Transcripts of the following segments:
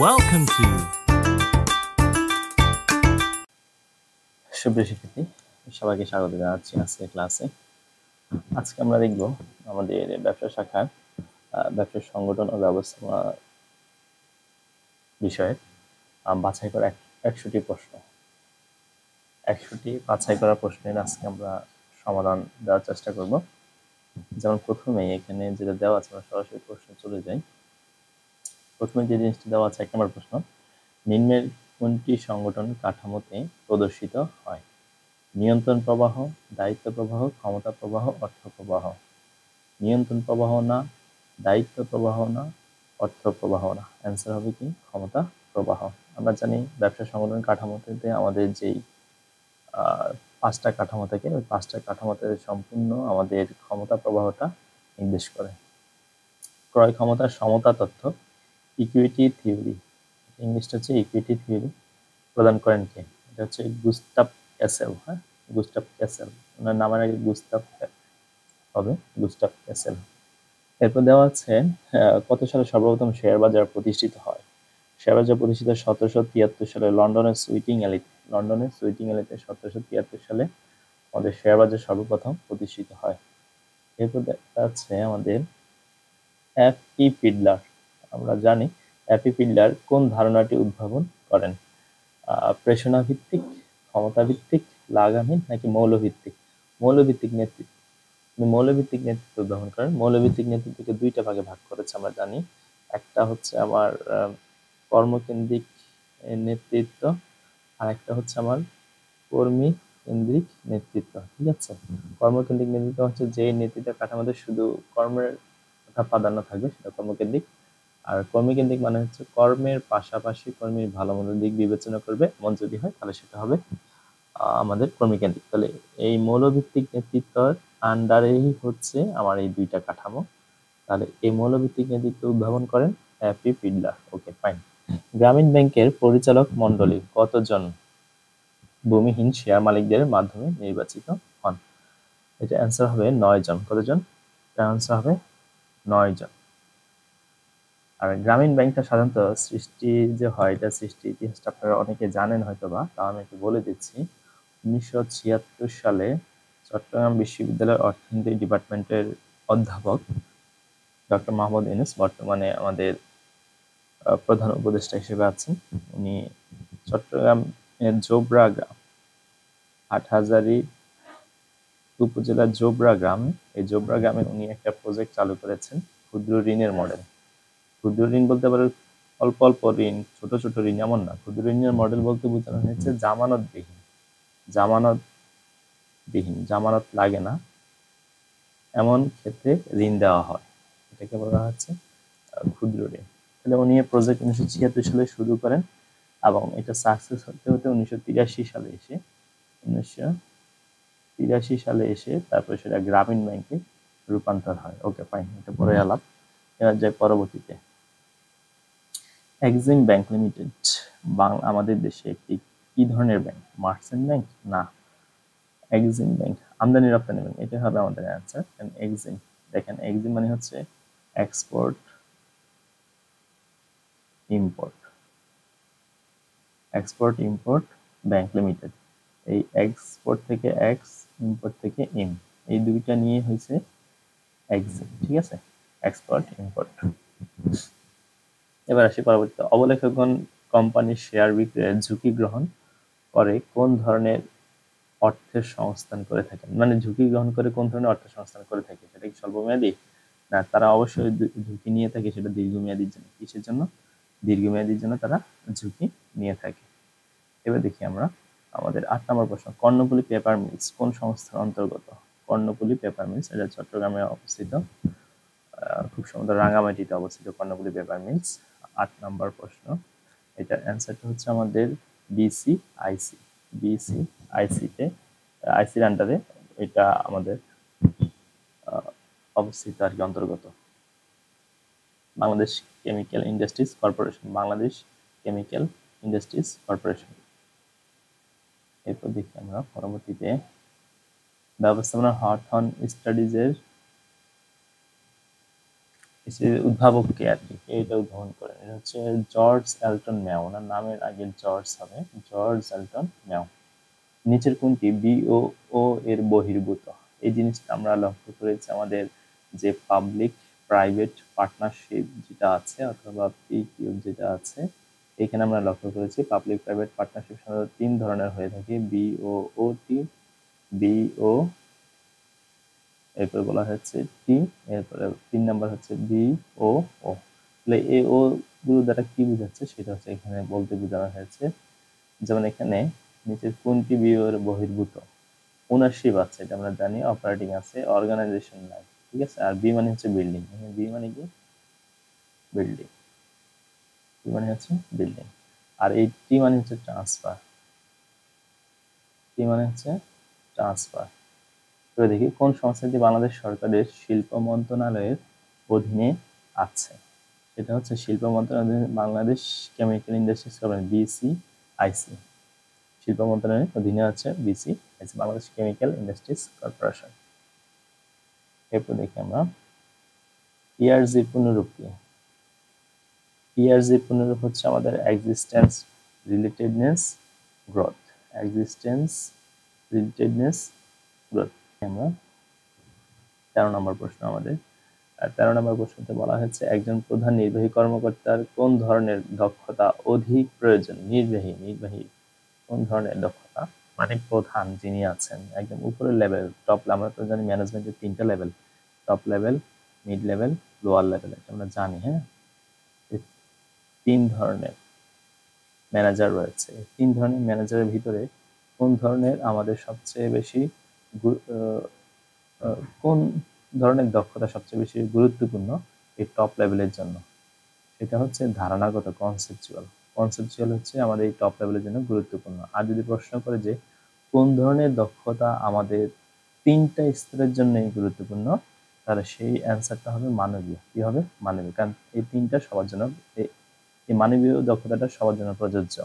Welcome to সুপ্রিয় শিক্ষার্থী, সবাইকে স্বাগত জানাচ্ছি আজকের ক্লাসে। আজকে আমরা দেখব আমাদের ব্যবসা শাখার ব্যবসার সংগঠন ও ব্যবস্থাপনা বিষয়ে বাছাই করা 100টি প্রশ্ন। 100টি বাছাই করা প্রশ্নের আজকে আমরা সমাধান দেওয়ার চেষ্টা করব। যেমন প্রথমেই এখানে যেটা দেওয়া আছে, আমরা সরাসরি প্রশ্নে চলে যাই। প্রথমে যে জিনিসটা দেওয়া আছে, 1 নম্বর প্রশ্ন, নিম্নের কোনটি সংগঠন কাঠামোতে প্রদর্শিত হয়? নিয়ন্ত্রণ প্রবাহ, দায়িত্ব প্রবাহ, ক্ষমতা প্রবাহ, অর্থ প্রবাহ। নিয়ন্ত্রণ প্রবাহ না, দায়িত্ব প্রবাহ না, অর্থ প্রবাহ না। অ্যান্সার হবে কি? ক্ষমতা প্রবাহ। আমরা জানি ব্যবসা সংগঠন কাঠামোতে আমাদের যেই 5টা কাঠামো থাকে, ওই 5টা কাঠামোতে সম্পূর্ণ আমাদের ক্ষমতা প্রবাহটা নির্দেশ করে। ক্রয় ক্ষমতার সমতা তত্ত্ব, ইকুইটি থিওরি, ইংলিশটা হচ্ছে ইকুইটি থিওরি, প্রদান করেন কে? এটা হচ্ছে গুস্তাভ ক্যাসেল। গুস্তাভ ক্যাসেল, ওনার নামের আগে গুস্তাভ হবে, গুস্তাভ ক্যাসেল। এরপর দেওয়া আছে কত সালে সর্বপ্রথম শেয়ার বাজার প্রতিষ্ঠিত হয়? শেয়ার বাজার প্রতিষ্ঠিত 1773 সালে লন্ডনের সুইটিং অ্যালিতে। 1773 সালে আমাদের শেয়ার বাজার সর্বপ্রথম প্রতিষ্ঠিত হয়। এরপর দেখা আছে আমাদের এফ.ই. ফিডলার। আমরা জানি এফ.ই. ফিডলার কোন ধারণাটি উদ্ভাবন করেন? প্রেষণা ভিত্তিক, ক্ষমতা ভিত্তিক, লাগামহীন নাকি মৌলভিত্তিক? মৌলভিত্তিক নেতৃত্ব। মৌলভিত্তিক নেতৃত্ব উদ্ভাবন করেন। মৌলভিত্তিক নেতৃত্বকে 2টা ভাগে ভাগ করেছে আমরা জানি। একটা হচ্ছে আমার কর্মকেন্দ্রিক নেতৃত্ব, আর একটা হচ্ছে আমার কর্মী কেন্দ্রিক নেতৃত্ব। ঠিক আছে, কর্মকেন্দ্রিক নেতৃত্ব হচ্ছে যে নেতৃত্বের কাঠামোতে শুধু কর্মের কথা প্রাধান্য থাকবে, সেটা কর্মকেন্দ্রিক। আর কর্মীকেন্দ্রিক মানে হচ্ছে কর্মের পাশাপাশি কর্মীর ভালো মন্দ দিক বিবেচনা করবে, এমন যদি হয় তাহলে সেটা হবে আমাদের কর্মীকেন্দ্রিক। তাহলে এই মৌলভিত্তিক নেতৃত্বের আন্ডারেই হচ্ছে আমার এই 2টা কাঠামো। তাহলে এই মৌলভিত্তিক নেতৃত্ব উদ্ভাবন করেন এফ.ই. ফিডলার। ওকে, ফাইন। গ্রামীণ ব্যাংকের পরিচালক মণ্ডলী কতজন ভূমিহীন শেয়ার মালিকদের মাধ্যমে নির্বাচিত হন? এটা অ্যান্সার হবে 9 জন। কতজন? অ্যান্সার হবে 9 জন। আর গ্রামীণ ব্যাংকটা সাধারণত সৃষ্টি যে হয়, এটা সৃষ্টি ইতিহাসটা আপনারা অনেকে জানেন হয়তো বা, তা আমি একটু বলে দিচ্ছি। 1976 সালে চট্টগ্রাম বিশ্ববিদ্যালয়ের অর্থনীতি ডিপার্টমেন্টের অধ্যাপক ডক্টর মাহমুদ ইউনূস বর্তমানে আমাদের প্রধান উপদেষ্টা হিসেবে আছেন। উনি চট্টগ্রামের জোবরা গ্রাম, হাটহাজারী উপজেলার জোবরা গ্রাম, এই জোবরা গ্রামে উনি একটা প্রজেক্ট চালু করেছেন ক্ষুদ্র ঋণের মডেল। ক্ষুদ্র ঋণ বলতে পারে অল্প অল্প ঋণ, ছোট ছোট ঋণ এমন না। ক্ষুদ্র ঋণের মডেল বলতে বোঝানো হয়েছে জামানতবিহীন, জামানত লাগে না এমন ক্ষেত্রে ঋণ দেওয়া হয়, এটাকে বলা হচ্ছে ক্ষুদ্র ঋণ। তাহলে উনি এই প্রজেক্ট 1976 সালে শুরু করেন এবং এটা সাকসেস হতে হতে 1983 সালে এসে তারপরে সেটা গ্রামীণ ব্যাংকে রূপান্তর হয়। ওকে, ফাইন, এটা পরে আলাপ। এবার যাই পরবর্তীতে। এক্সিম ব্যাংক লিমিটেড আমাদের দেশে একটি কি ধরনের ব্যাংক? মার্চেন্ট ব্যাংক না, এক্সিম ব্যাংক আমদানি রপ্তানি ব্যাংক, এটা হবে আমাদের অ্যান্সার। এক্সিম, দেখেন এক্সিম মানে হচ্ছে এক্সপোর্ট ইম্পোর্ট ব্যাংক লিমিটেড। এই এক্সপোর্ট থেকে এক্স, ইম্পোর্ট থেকে ইম, এই 2টা নিয়ে হয়েছে এক্সিম। ঠিক আছে, এক্সপোর্ট ইম্পোর্ট। এবার আসি পরবর্তীতে। অবলেখকগণ কোম্পানির শেয়ার বিক্রয়ের ঝুঁকি গ্রহণ করে কোন ধরনের অর্থের সংস্থান করে থাকেন? মানে ঝুঁকি গ্রহণ করে কোন ধরনের অর্থ সংস্থান করে থাকে? সেটা কি স্বল্পমেয়াদী? না, তারা অবশ্যই ঝুঁকি নিয়ে থাকে সেটা দীর্ঘমেয়াদীর জন্য। কিসের জন্য? দীর্ঘমেয়াদীর জন্য তারা ঝুঁকি নিয়ে থাকে। এবার দেখি আমরা আমাদের 8 নম্বর প্রশ্ন। কর্ণফুলী পেপার মিলস কোন সংস্থার অন্তর্গত? কর্ণফুলী পেপার মিলস এটা চট্টগ্রামে অবস্থিত, খুব সম্ভবত রাঙ্গামাটিতে অবস্থিত কর্ণফুলী পেপার মিলস। 8 নম্বর প্রশ্ন, এটার অ্যান্সারটা হচ্ছে আমাদের বিসিআইসিতে, আইসির আন্ডারে এটা আমাদের অবস্থিত আর কি, অন্তর্গত। Bangladesh chemical industries corporation. এরপর দেখি আমরা পরবর্তীতে ব্যবস্থাপনা হথর্ন স্টাডিজের উদ্ভাবককে আর কি, এটা উদ্ভাবন করেন, এটা হচ্ছে জর্জ এলটন ম্যাও। ওনার নামের আগে জর্জ হবে, জর্জ এলটন ম্যাও। নিচের কোনটি বিও ও এর বহির্ভূত? এই জিনিসটা আমরা লক্ষ্য করেছি আমাদের যে পাবলিক প্রাইভেট পার্টনারশিপ যেটা আছে অথবা পিকিউ যেটা আছে, এখানে আমরা লক্ষ্য করেছি পাবলিক প্রাইভেট পার্টনারশিপ সাধারণত 3 ধরনের হয়ে থাকে, বিওওটি, বিও, এরপরে বলা হচ্ছে টি, এরপরে 3 নাম্বার হচ্ছে বিও। তাহলে এ ও গুলো দ্বারা কি বোঝাচ্ছে সেটা হচ্ছে এখানে বলতে বোঝানো হয়েছে। যেমন এখানে নিচের কোনটি বিও এর বহির্ভূত? ওনারশিপ আছে, এটা আমরা জানি, অপারেটিং আছে, অর্গানাইজেশন নাই, ঠিক আছে। আর বি মানে হচ্ছে বিল্ডিং, বি মানে কি বিল্ডিং, বি মানে হচ্ছে বিল্ডিং। আর এই টি মানে হচ্ছে ট্রান্সফার, টি মানে হচ্ছে ট্রান্সফার। তো দেখি কোন সংস্থাটি বাংলাদেশ সরকারের শিল্প মন্ত্রণালয়ের অধীনে আছে। সেটা হচ্ছে শিল্প মন্ত্রণালয়ের Bangladesh chemical industries corporation, BCIC. শিল্প মন্ত্রণালয়ের অধীনে আছে BCIC, Bangladesh chemical industries corporation. এরপর দেখি আমরা ইআরজি পুনরূপ কি? ইআরজি পুনরূপ হচ্ছে আমাদের এক্সিস্টেন্স রিলেটেডনেস গ্রোথ, এক্সিস্টেন্স রিলেটেডনেস গ্রোথ। আমরা 13 নম্বর প্রশ্ন আমাদের। 13 নম্বর প্রশ্নতে বলা হচ্ছে একজন প্রধান নির্বাহী কর্মকর্তার কোন ধরনের দক্ষতা অধিক প্রয়োজন? নির্বাহী কোন ধরনের দক্ষতা, মানে প্রধান যিনি আছেন একদম উপরের লেভেল, টপ। আমরা তো জানি ম্যানেজমেন্টের 3টা level, top level, mid level, lower level, এটা আমরা জানি। হ্যাঁ, 3 ধরনের ম্যানেজার রয়েছে। 3 ধরনের ম্যানেজারের ভিতরে কোন ধরনের আমাদের সবচেয়ে বেশি কোন ধরনের দক্ষতা সবচেয়ে বেশি গুরুত্বপূর্ণ এই টপ লেভেলের জন্য? সেটা হচ্ছে ধারণাগত, কনসেপচুয়াল হচ্ছে আমাদের এই টপ লেভেলের জন্য গুরুত্বপূর্ণ। আর যদি প্রশ্ন করে যে কোন ধরনের দক্ষতা আমাদের 3টা স্তরের জন্যই গুরুত্বপূর্ণ, তাহলে সেই অ্যান্সারটা হবে মানবীয়। কি হবে? মানবীয়, কারণ এই 3টা সবার জন্য, এই মানবীয় দক্ষতাটা সবার জন্য প্রযোজ্য।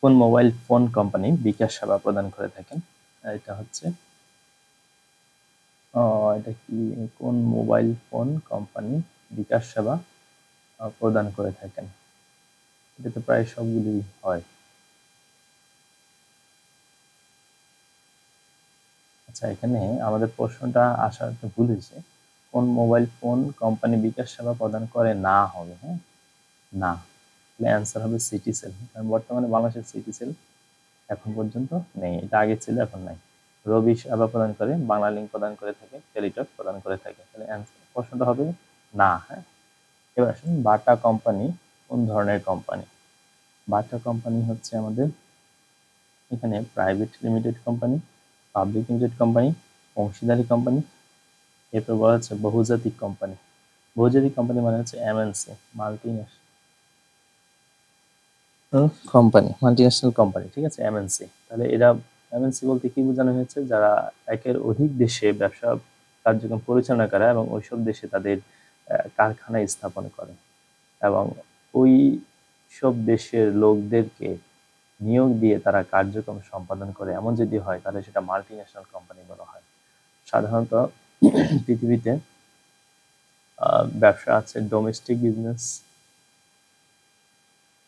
কোন মোবাইল ফোন কোম্পানি বিকাশ সেবা প্রদান করে থাকেন? এটা হচ্ছে এটা কি, কোন মোবাইল ফোন কোম্পানি বিকাশ সেবা প্রদান করে থাকেন? এটা তো প্রায় সবগুলোই হয়। আচ্ছা, এখানে আমাদের প্রশ্নটা আসার একটা ভুল হয়েছে, কোন মোবাইল ফোন কোম্পানি বিকাশ সেবা প্রদান করে না হবে। হ্যাঁ, না, তাহলে অ্যান্সার হবে সিটিসেল, কারণ বর্তমানে বাংলাদেশের সিটিসেল এখন পর্যন্ত নেই, এটা আগে ছিল এখন নাই। রবি সেবা প্রদান করে, বাংলা লিঙ্ক প্রদান করে থাকে, টেলিটক প্রদান করে থাকে, তাহলে প্রশ্নটা হবে না। হ্যাঁ, এবার আসুন, বাটা কোম্পানি কোন ধরনের কোম্পানি? বাটা কোম্পানি হচ্ছে আমাদের এখানে private limited company, public limited company, অংশীদারি কোম্পানি, এরপর বলা হচ্ছে বহুজাতিক কোম্পানি। বহুজাতিক কোম্পানি মানে হচ্ছে এমএনসি, মাল্টিন্যাশনাল কোম্পানি, ঠিক আছে, এমএনসি। তাহলে এরা এমএনসি বলতে কি বোঝানো হয়েছে? যারা একের অধিক দেশে ব্যবসা কার্যক্রম পরিচালনা করে এবং ওইসব দেশে তাদের কারখানা স্থাপন করে এবং ওই সব দেশের লোকদেরকে নিয়োগ দিয়ে তারা কার্যক্রম সম্পাদন করে, এমন যদি হয় তাহলে সেটা মাল্টিন্যাশনাল কোম্পানি বলা হয়। সাধারণত পৃথিবীতে ব্যবসা আছে ডোমেস্টিক বিজনেস,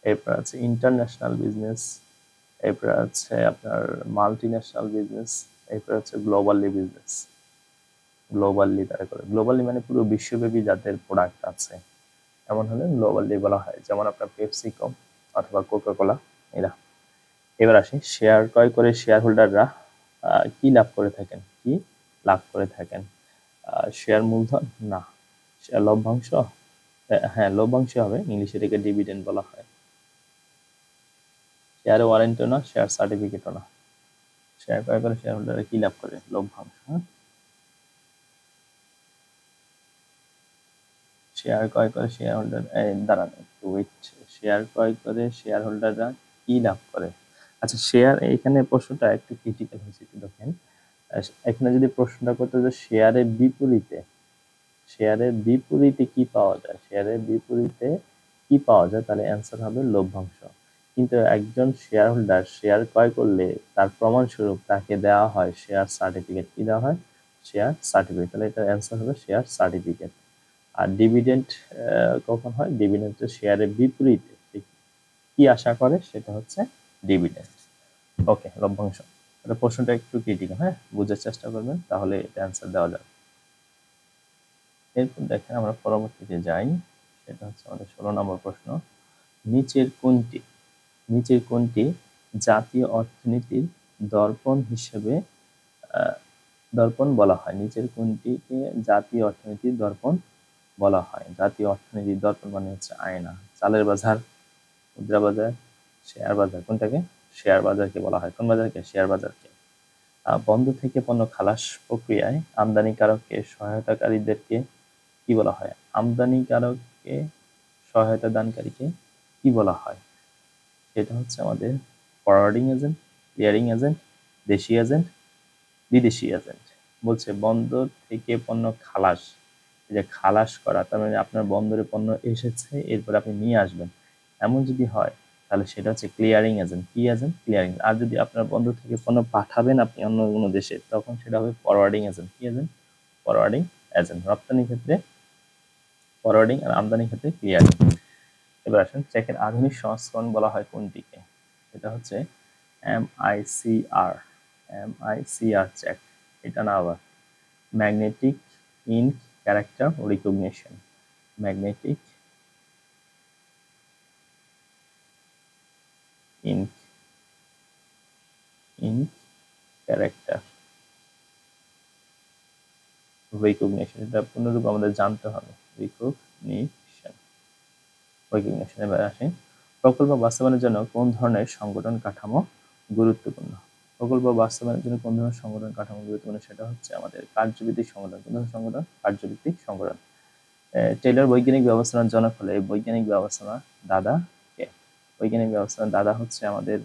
এরপর আছে ইন্টারন্যাশনাল বিজনেস, এরপর আছে আপনার মাল্টিন্যাশনাল বিজনেস, এরপর আছে গ্লোবালি বিজনেস। গ্লোবালি তারা করে, গ্লোবালি মানে পুরো বিশ্বব্যাপী যাদের প্রোডাক্ট আছে এমন হলে গ্লোবালি বলা হয়, যেমন আপনার পেপসিকো অথবা কোকাকোলা এরা। এবার আসি, শেয়ার ক্রয় করে শেয়ার হোল্ডাররা কি লাভ করে থাকেন? কি লাভ করে থাকেন? শেয়ার মূলধন না, শেয়ার লভ্যাংশ, হ্যাঁ লভ্যাংশ হবে, ইংলিশে এটাকে ডিভিডেন্ড বলা হয়। শেয়ার ওয়ারেন্টও না, শেয়ার সার্টিফিকেটও না। শেয়ার ক্রয় করে শেয়ার হোল্ডাররা কি লাভ করে? লভ্যাংশ। শেয়ার ক্রয় করে শেয়ার হোল্ডার, দাঁড়ান একটু ওয়েট, শেয়ার ক্রয় করে শেয়ার হোল্ডাররা কি লাভ করে? আচ্ছা, শেয়ার, এখানে প্রশ্নটা একটু ক্রিটিক্যাল হয়েছে, একটু দেখেন। এখানে যদি প্রশ্নটা করতে যে শেয়ারের বিপরীতে, শেয়ারের বিপরীতে কি পাওয়া যায়, শেয়ারের বিপরীতে কি পাওয়া যায়, তাহলে অ্যান্সার হবে লভ্যাংশ। কিন্তু একজন শেয়ার হোল্ডার শেয়ার ক্রয় করলে তার প্রমাণস্বরূপ তাকে দেওয়া হয় শেয়ার সার্টিফিকেট। কি দেওয়া হয়? Share certificate. তাহলে এটার অ্যান্সার হবে শেয়ার সার্টিফিকেট। আর ডিভিডেন্ড কখন হয়? ডিভিডেন্ড শেয়ারের বিপরীতে কি আশা করে সেটা হচ্ছে ডিভিডেন্ড। ওকে, লভ্যাংশ। এটা প্রশ্নটা একটু ক্রিটিক্যাল, হ্যাঁ, বোঝার চেষ্টা করবেন, তাহলে এটা অ্যান্সার দেওয়া যাবে। এরপর দেখেন আমরা পরবর্তীতে যাই, সেটা হচ্ছে আমাদের 16 নম্বর প্রশ্ন। নিচের কোনটি জাতীয় অর্থনীতির দর্পণ হিসেবে দর্পণ বলা হয়? নিচের কোনটিকে জাতীয় অর্থনীতির দর্পণ বলা হয়? জাতীয় অর্থনীতির দর্পণ মানে হচ্ছে আয়না। চালের বাজার, মুদ্রা বাজার, শেয়ার বাজার, কোনটাকে? শেয়ার বাজারকে বলা হয়। কোন বাজারকে? শেয়ার বাজারকে। বন্ধ থেকে পণ্য খালাস প্রক্রিয়ায় আমদানিকারককে সহায়তাকারীদেরকে কি বলা হয়? আমদানিকারককে সহায়তা দানকারীকে কি বলা হয়? সেটা হচ্ছে আমাদের ফরওয়ার্ডিং এজেন্ট, ক্লিয়ারিং এজেন্ট, দেশি এজেন্ট, বিদেশি এজেন্ট। বলছে বন্দর থেকে পণ্য খালাস, এই যে খালাস করা, তার মানে আপনার বন্দরে পণ্য এসেছে, এরপর আপনি নিয়ে আসবেন, এমন যদি হয় তাহলে সেটা হচ্ছে ক্লিয়ারিং এজেন্ট। কি এজেন্ট? ক্লিয়ারিং। আর যদি আপনার বন্দর থেকে পণ্য পাঠাবেন আপনি অন্য কোনো দেশে, তখন সেটা হবে ফরওয়ার্ডিং এজেন্ট। কি এজেন্ট? Forwarding agent. রপ্তানির ক্ষেত্রে ফরওয়ার্ডিং আর আমদানির ক্ষেত্রে ক্লিয়ারিং। এবার আসেন, চেকের আধুনিক সংস্করণ বলা হয় কোনটিকে? এটা হচ্ছে MICR চেক। এটা না আবার magnetic ink character recognition. Magnetic ink character recognition, এটা পুনরূপ আমাদের জানতে হবে। রিকগনিশন। এবার আসি, প্রকল্প বাস্তবায়নের জন্য কোন ধরনের সংগঠন কাঠামো গুরুত্বপূর্ণ? প্রকল্প বাস্তবায়নের জন্য কোন ধরনের সংগঠন কাঠামো গুরুত্বপূর্ণ? সেটা হচ্ছে আমাদের কার্যভিত্তিক সংগঠন। কোন ধরনের সংগঠন? কার্যভিত্তিক সংগঠন। টেইলর বৈজ্ঞানিক ব্যবস্থার জনক হলে এই বৈজ্ঞানিক ব্যবস্থার দাদা কে? বৈজ্ঞানিক ব্যবস্থার দাদা হচ্ছে আমাদের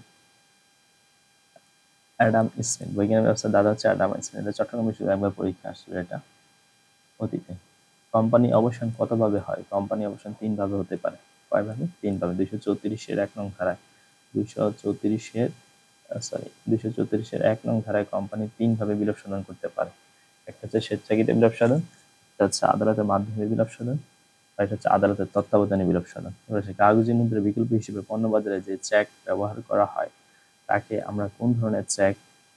অ্যাডাম স্মিথ। বৈজ্ঞানিক ব্যবস্থার দাদা হচ্ছে অ্যাডাম স্মিথ। এটা চট্টগ্রাম বিশ্ববিদ্যালয়ে একবার পরীক্ষা আসছিল এটা অতীতে। কোম্পানি অবসান কতভাবে হয়? কোম্পানি অবসান 3 ভাবে হতে পারে। কয়ভাবে? 3 ভাবে। 234 1 নং ধারায় 234 1 নং ধারায় কোম্পানি 3 ভাবে বিলোপ সাধন করতে পারে। একটা হচ্ছে স্বেচ্ছাকৃত বিলোপ সাধন, একটা হচ্ছে আদালতের মাধ্যমে বিলোপ সাধন, আর এটা হচ্ছে আদালতের তত্ত্বাবধানে বিলোপ সাধন। এবার কাগজী মুদ্রার বিকল্প হিসেবে পণ্য বাজারে যে চেক ব্যবহার করা হয় তাকে আমরা কোন ধরনের চেক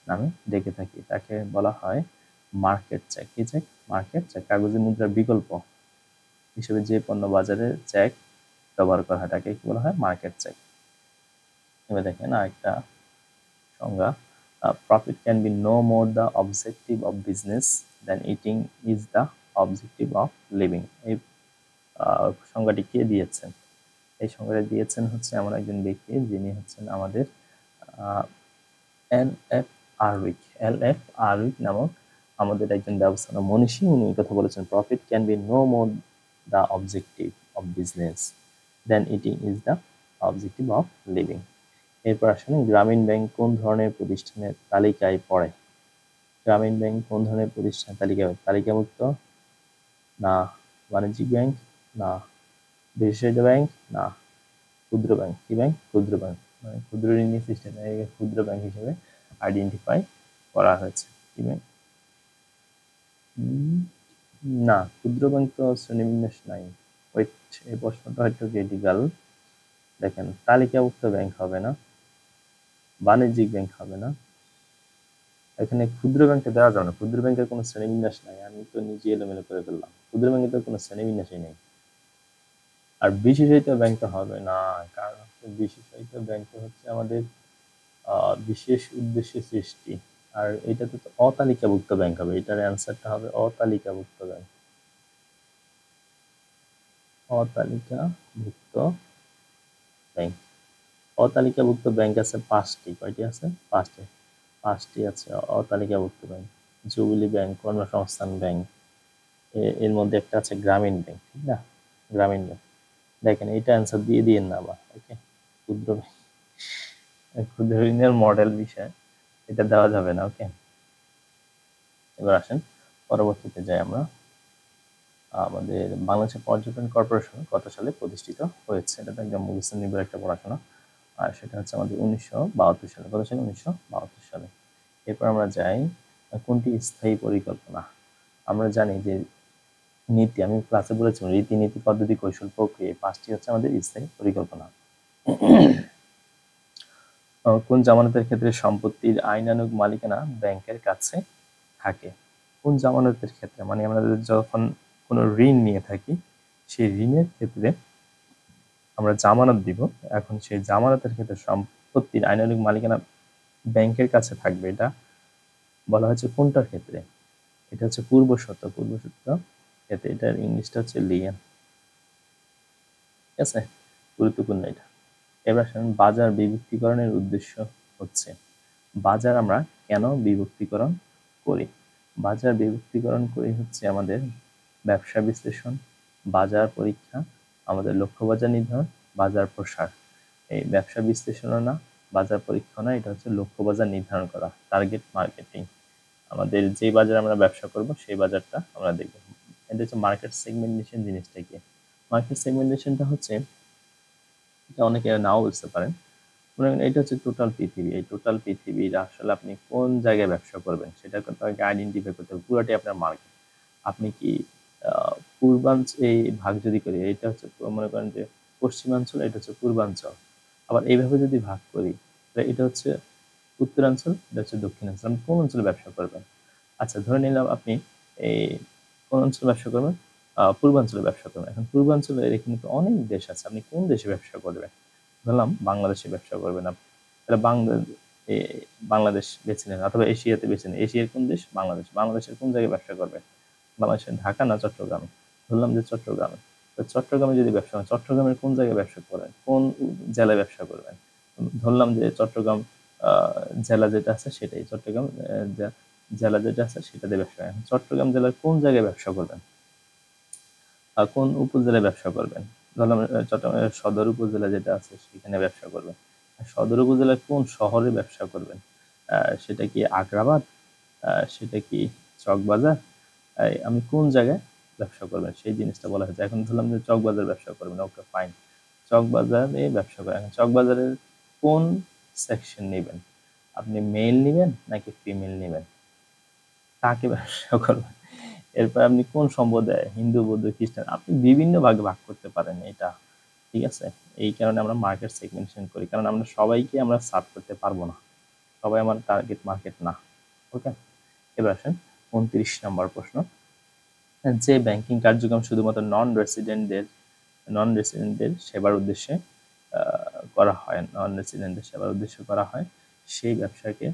নামে ডেকে থাকি? তাকে বলা হয় মার্কেট চেক। কি চেক? Market check. কাগজী মুদ্রার বিকল্প হিসেবে যে পণ্য বাজারে চেক ব্যবহার করা হয় তাকে কি বলা হয়? Market cheque. এবার দেখেন আরেকটা সংজ্ঞা, profit can be no more the objective of business than eating is the objective of living. এই সংজ্ঞাটি কে দিয়েছেন? এই সংজ্ঞাটি দিয়েছেন হচ্ছে এমন একজন ব্যক্তি যিনি হচ্ছেন আমাদের LF আরউইক নামক আমাদের একজন ব্যবস্থাপনা মনীষী। উনি এই কথা বলেছেন, profit can be no more the objective of business than eating is the objective of living. এরপর আসলে গ্রামীণ ব্যাংক কোন ধরনের প্রতিষ্ঠানের তালিকায় পড়ে? গ্রামীণ ব্যাংক কোন ধরনের প্রতিষ্ঠানের তালিকাভুক্ত? না বাণিজ্যিক ব্যাংক, না বিশেষায়িত ব্যাংক, না ক্ষুদ্র ব্যাংক। কি ব্যাংক? ক্ষুদ্র ব্যাংক। মানে ক্ষুদ্র ঋণী সিস্টেম ক্ষুদ্র ব্যাংক হিসেবে আইডেন্টিফাই করা হয়েছে। কি ব্যাংক? না, ক্ষুদ্র ব্যাংক তো শ্রেণীবিন্যাস নাই। ওয়েট, এই প্রশ্নটা হয়তো ক্রিটিক্যাল। দেখেন, তালিকাভুক্ত ব্যাংক হবে না, বাণিজ্যিক ব্যাংক হবে না, এখানে ক্ষুদ্র ব্যাংকে দেওয়া যাবে না। ক্ষুদ্র ব্যাংকের কোনো শ্রেণীবিন্যাস নাই। আমি তো নিজে এলোমেলো করে ফেললাম। ক্ষুদ্র ব্যাংকে তো কোনো শ্রেণীবিন্যাসই নেই। আর বিশেষায়িত ব্যাংক তো হবে না, কারণ বিশেষায়িত ব্যাংক হচ্ছে আমাদের বিশেষ উদ্দেশ্যে সৃষ্টি। আর এটা তো অতালিকাভুক্ত ব্যাংক হবে। এটার অ্যান্সারটা হবে অতালিকাভুক্ত ব্যাংক। অতালিকাভুক্ত ব্যাংক। অতালিকাভুক্ত ব্যাংক আছে 5টি। কয়টি আছে? 5টি আছে অতালিকাভুক্ত ব্যাংক। জুবিলী ব্যাংক, কর্মসংস্থান ব্যাংক, এর মধ্যে একটা আছে গ্রামীণ ব্যাংক, ঠিক না? গ্রামীণ ব্যাংক। দেখেন, এটা অ্যান্সার দিয়ে দিয়েন না আবার। ওকে, ক্ষুদ্র ব্যাংক, ক্ষুদ্র ঋণের মডেল বিষয়, এটা দেওয়া যাবে না। ওকে, এবার আসেন পরবর্তীতে যাই আমরা। আমাদের বাংলাদেশের পর্যটন কর্পোরেশন কত সালে প্রতিষ্ঠিত হয়েছে? এটা তো একদম মুখস্থ নির্ভর একটা পড়াশোনা। আর সেটা হচ্ছে আমাদের 1972 সালে। কত সালে? 1972 সালে। এরপর আমরা যাই, কোনটি স্থায়ী পরিকল্পনা? আমরা জানি যে নীতি আমি ক্লাসে বলেছিলাম, রীতিনীতি, পদ্ধতি, কৌশল, প্রক্রিয়া, এই 5টি হচ্ছে আমাদের স্থায়ী পরিকল্পনা। কোন জামানতের ক্ষেত্রে সম্পত্তির আইনানুগ মালিকানা ব্যাংকের কাছে থাকে? কোন জামানতের ক্ষেত্রে, মানে আমরা যখন কোনো ঋণ নিয়ে থাকি, সেই ঋণের ক্ষেত্রে আমরা জামানত দিব, এখন সেই জামানতের ক্ষেত্রে সম্পত্তির আইনানুগ মালিকানা ব্যাংকের কাছে থাকবে, এটা বলা হচ্ছে কোনটার ক্ষেত্রে? এটা হচ্ছে পূর্বশর্ত ক্ষেত্রে, এটার ইংলিশটা হচ্ছে লিয়েন। ঠিক আছে, গুরুত্বপূর্ণ এটা। এবার শুনুন, বাজার বিভক্তিকরণের উদ্দেশ্য হচ্ছে, বাজার আমরা কেন বিভক্তিকরণ করি? বাজার বিভক্তিকরণ করি হচ্ছে আমাদের ব্যবসা বিশ্লেষণ, বাজার পরীক্ষা, আমাদের লক্ষ্য বাজার নির্ধারণ, বাজার প্রসার। এই ব্যবসা বিশ্লেষণ না, বাজার পরীক্ষা না, এটা হচ্ছে লক্ষ্য বাজার নির্ধারণ করা, টার্গেট মার্কেটিং। আমাদের যে বাজারে আমরা ব্যবসা করব সেই বাজারটা আমরা দেখব। এটা হচ্ছে মার্কেট সেগমেন্টেশন। জিনিসটা কি? মার্কেট সেগমেন্টেশনটা হচ্ছে, এটা অনেকে নাও বুঝতে পারেন, মনে করেন এটা হচ্ছে টোটাল পৃথিবী। এই টোটাল পৃথিবীর আসলে আপনি কোন জায়গায় ব্যবসা করবেন সেটা কিন্তু আগে আইডেন্টিফাই করতে হবে। পুরোটাই আপনার মার্কেট। আপনি কি পূর্বাঞ্চল, এই ভাগ যদি করি, এটা হচ্ছে মনে করেন যে পশ্চিমাঞ্চল, এটা হচ্ছে পূর্বাঞ্চল। আবার এইভাবে যদি ভাগ করি, তাহলে এটা হচ্ছে উত্তরাঞ্চল, এটা হচ্ছে দক্ষিণাঞ্চল। আপনি কোন অঞ্চলে ব্যবসা করবেন? আচ্ছা, ধরে নিলাম আপনি এই কোন অঞ্চলে ব্যবসা করবেন? পূর্বাঞ্চলে ব্যবসা করবেন। এখন পূর্বাঞ্চলে এখানে তো অনেক দেশ আছে, আপনি কোন দেশে ব্যবসা করবেন? ধরলাম বাংলাদেশে ব্যবসা করবেন আপনি, তাহলে বাংলাদেশ বেছে নেন, অথবা এশিয়াতে বেছে নেন। এশিয়ার কোন দেশ? বাংলাদেশ। বাংলাদেশের কোন জায়গায় ব্যবসা করবেন? বাংলাদেশের ঢাকা না চট্টগ্রামে? ধরলাম যে চট্টগ্রামে। তো চট্টগ্রামে যদি ব্যবসা করেন, চট্টগ্রামের কোন জায়গায় ব্যবসা করবেন? কোন জেলায় ব্যবসা করবেন? ধরলাম যে চট্টগ্রাম জেলা যেটা আছে সেটাই, চট্টগ্রাম জেলা যেটা আছে সেটাতে ব্যবসা করেন। চট্টগ্রাম জেলার কোন জায়গায় ব্যবসা করবেন? কোন উপজেলায় ব্যবসা করবেন? ধরলাম চট্টগ্রামের সদর উপজেলা যেটা আছে সেখানে ব্যবসা করবেন। সদর উপজেলার কোন শহরে ব্যবসা করবেন? সেটা কি আগ্রাবাদ? সেটা কি চকবাজার? আমি কোন জায়গায় ব্যবসা করবেন সেই জিনিসটা বলা হয়েছে। এখন ধরলাম যে চকবাজার ব্যবসা করবেন, ওকে ফাইন, চকবাজারে ব্যবসা করেন। এখন চকবাজারের কোন সেকশন নেবেন? আপনি মেল নেবেন নাকি ফিমেল নেবেন? কাকে ব্যবসা করবেন? এরপর আপনি কোন সম্প্রদায়, হিন্দু, বৌদ্ধ, খ্রিস্টান, আপনি বিভিন্ন ভাগে ভাগ করতে পারেন এটা। ঠিক আছে, এই কারণে আমরা মার্কেট সেগমেন্টেশন করি, কারণ আমরা সবাইকে আমরা সার্ভ করতে পারবো না, সবাই আমার টার্গেট মার্কেট না। ওকে, এবার আসেন 29 নম্বর প্রশ্ন। যে ব্যাংকিং কার্যক্রম শুধুমাত্র নন রেসিডেন্টদের সেবার উদ্দেশ্যে করা হয়, সেই ব্যবসাকে,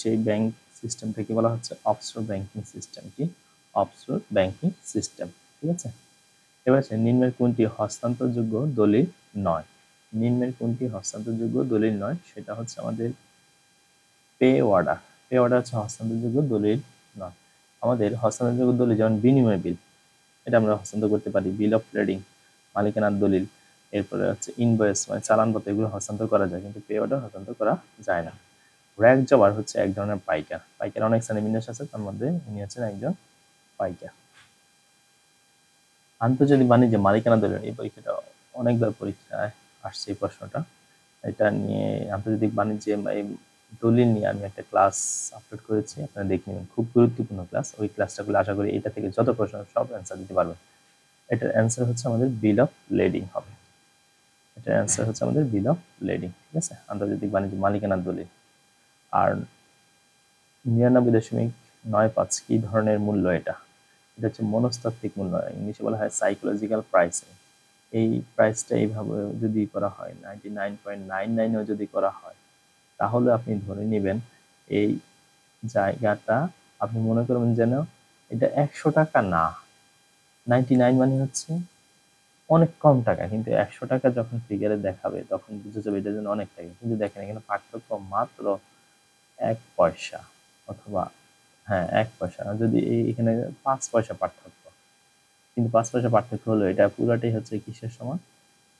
সেই ব্যাংক সিস্টেমটাকে বলা হচ্ছে অফশোর ব্যাংকিং সিস্টেম। কি? Offshore banking system. ঠিক আছে, এবার আছে নিম্নের কোনটি হস্তান্তরযোগ্য দলিল নয়? নিম্নের কোনটি হস্তান্তরযোগ্য দলিল নয়? সেটা হচ্ছে আমাদের পে অর্ডার। পে অর্ডার হচ্ছে হস্তান্তরযোগ্য দলিল নয়। আমাদের হস্তান্তরযোগ্য দলিল যেমন বিনিময় বিল, এটা আমরা হস্তান্তর করতে পারি। বিল অফ ট্রেডিং, মালিকানার দলিল, এরপরে হচ্ছে ইনভয়েস মানে চালানপত্র, এগুলো হস্তান্তর করা যায়, কিন্তু পে অর্ডার হস্তান্তর করা যায় না। র্যাক জবার হচ্ছে এক ধরনের পাইকার। পাইকার অনেক শ্রেণীবিন্যাস আছে, তার মধ্যে ইনি হচ্ছেন একজন পাইকার। আন্তর্জাতিক বাণিজ্যে মালিকানা দলিল, এই পরীক্ষাটা অনেকবার পরীক্ষায় আসছে এই প্রশ্নটা। এটা নিয়ে আন্তর্জাতিক বাণিজ্যে এই দলিল নিয়ে আমি একটা ক্লাস আপলোড করেছি, আপনারা দেখে নেবেন, খুব গুরুত্বপূর্ণ ক্লাস। ওই ক্লাসটা করলে আশা করি এটা থেকে যত প্রশ্ন সব অ্যান্সার দিতে পারবেন। এটার অ্যান্সার হচ্ছে আমাদের বিল অফ লেডিং হবে। এটার অ্যান্সার হচ্ছে আমাদের বিল অফ লেডিং। ঠিক আছে, আন্তর্জাতিক বাণিজ্য মালিকানার দলিল। আর 99.95 কি ধরনের মূল্য এটা? এটা হচ্ছে মনস্তাত্ত্বিক মূল্য, ইংলিশে বলা হয় সাইকোলজিক্যাল প্রাইসিং। এই প্রাইসটা এইভাবে যদি করা হয়, 99.99ও যদি করা হয়, তাহলে আপনি ধরে নেবেন এই জায়গাটা, আপনি মনে করবেন যেন এটা 100 টাকা না। 99 মানে হচ্ছে অনেক কম টাকা, কিন্তু 100 টাকা যখন ফিগারে দেখাবে তখন বুঝে যাবে এটা যেন অনেক টাকা। কিন্তু দেখেন এখানে পার্থক্য মাত্র 1 পয়সা, অথবা হ্যাঁ 1 পয়সা, যদি এখানে 5 পয়সা পার্থক্য, কিন্তু 5 পয়সা পার্থক্য হলো এটা পুরাটাই হচ্ছে কিসের সমান?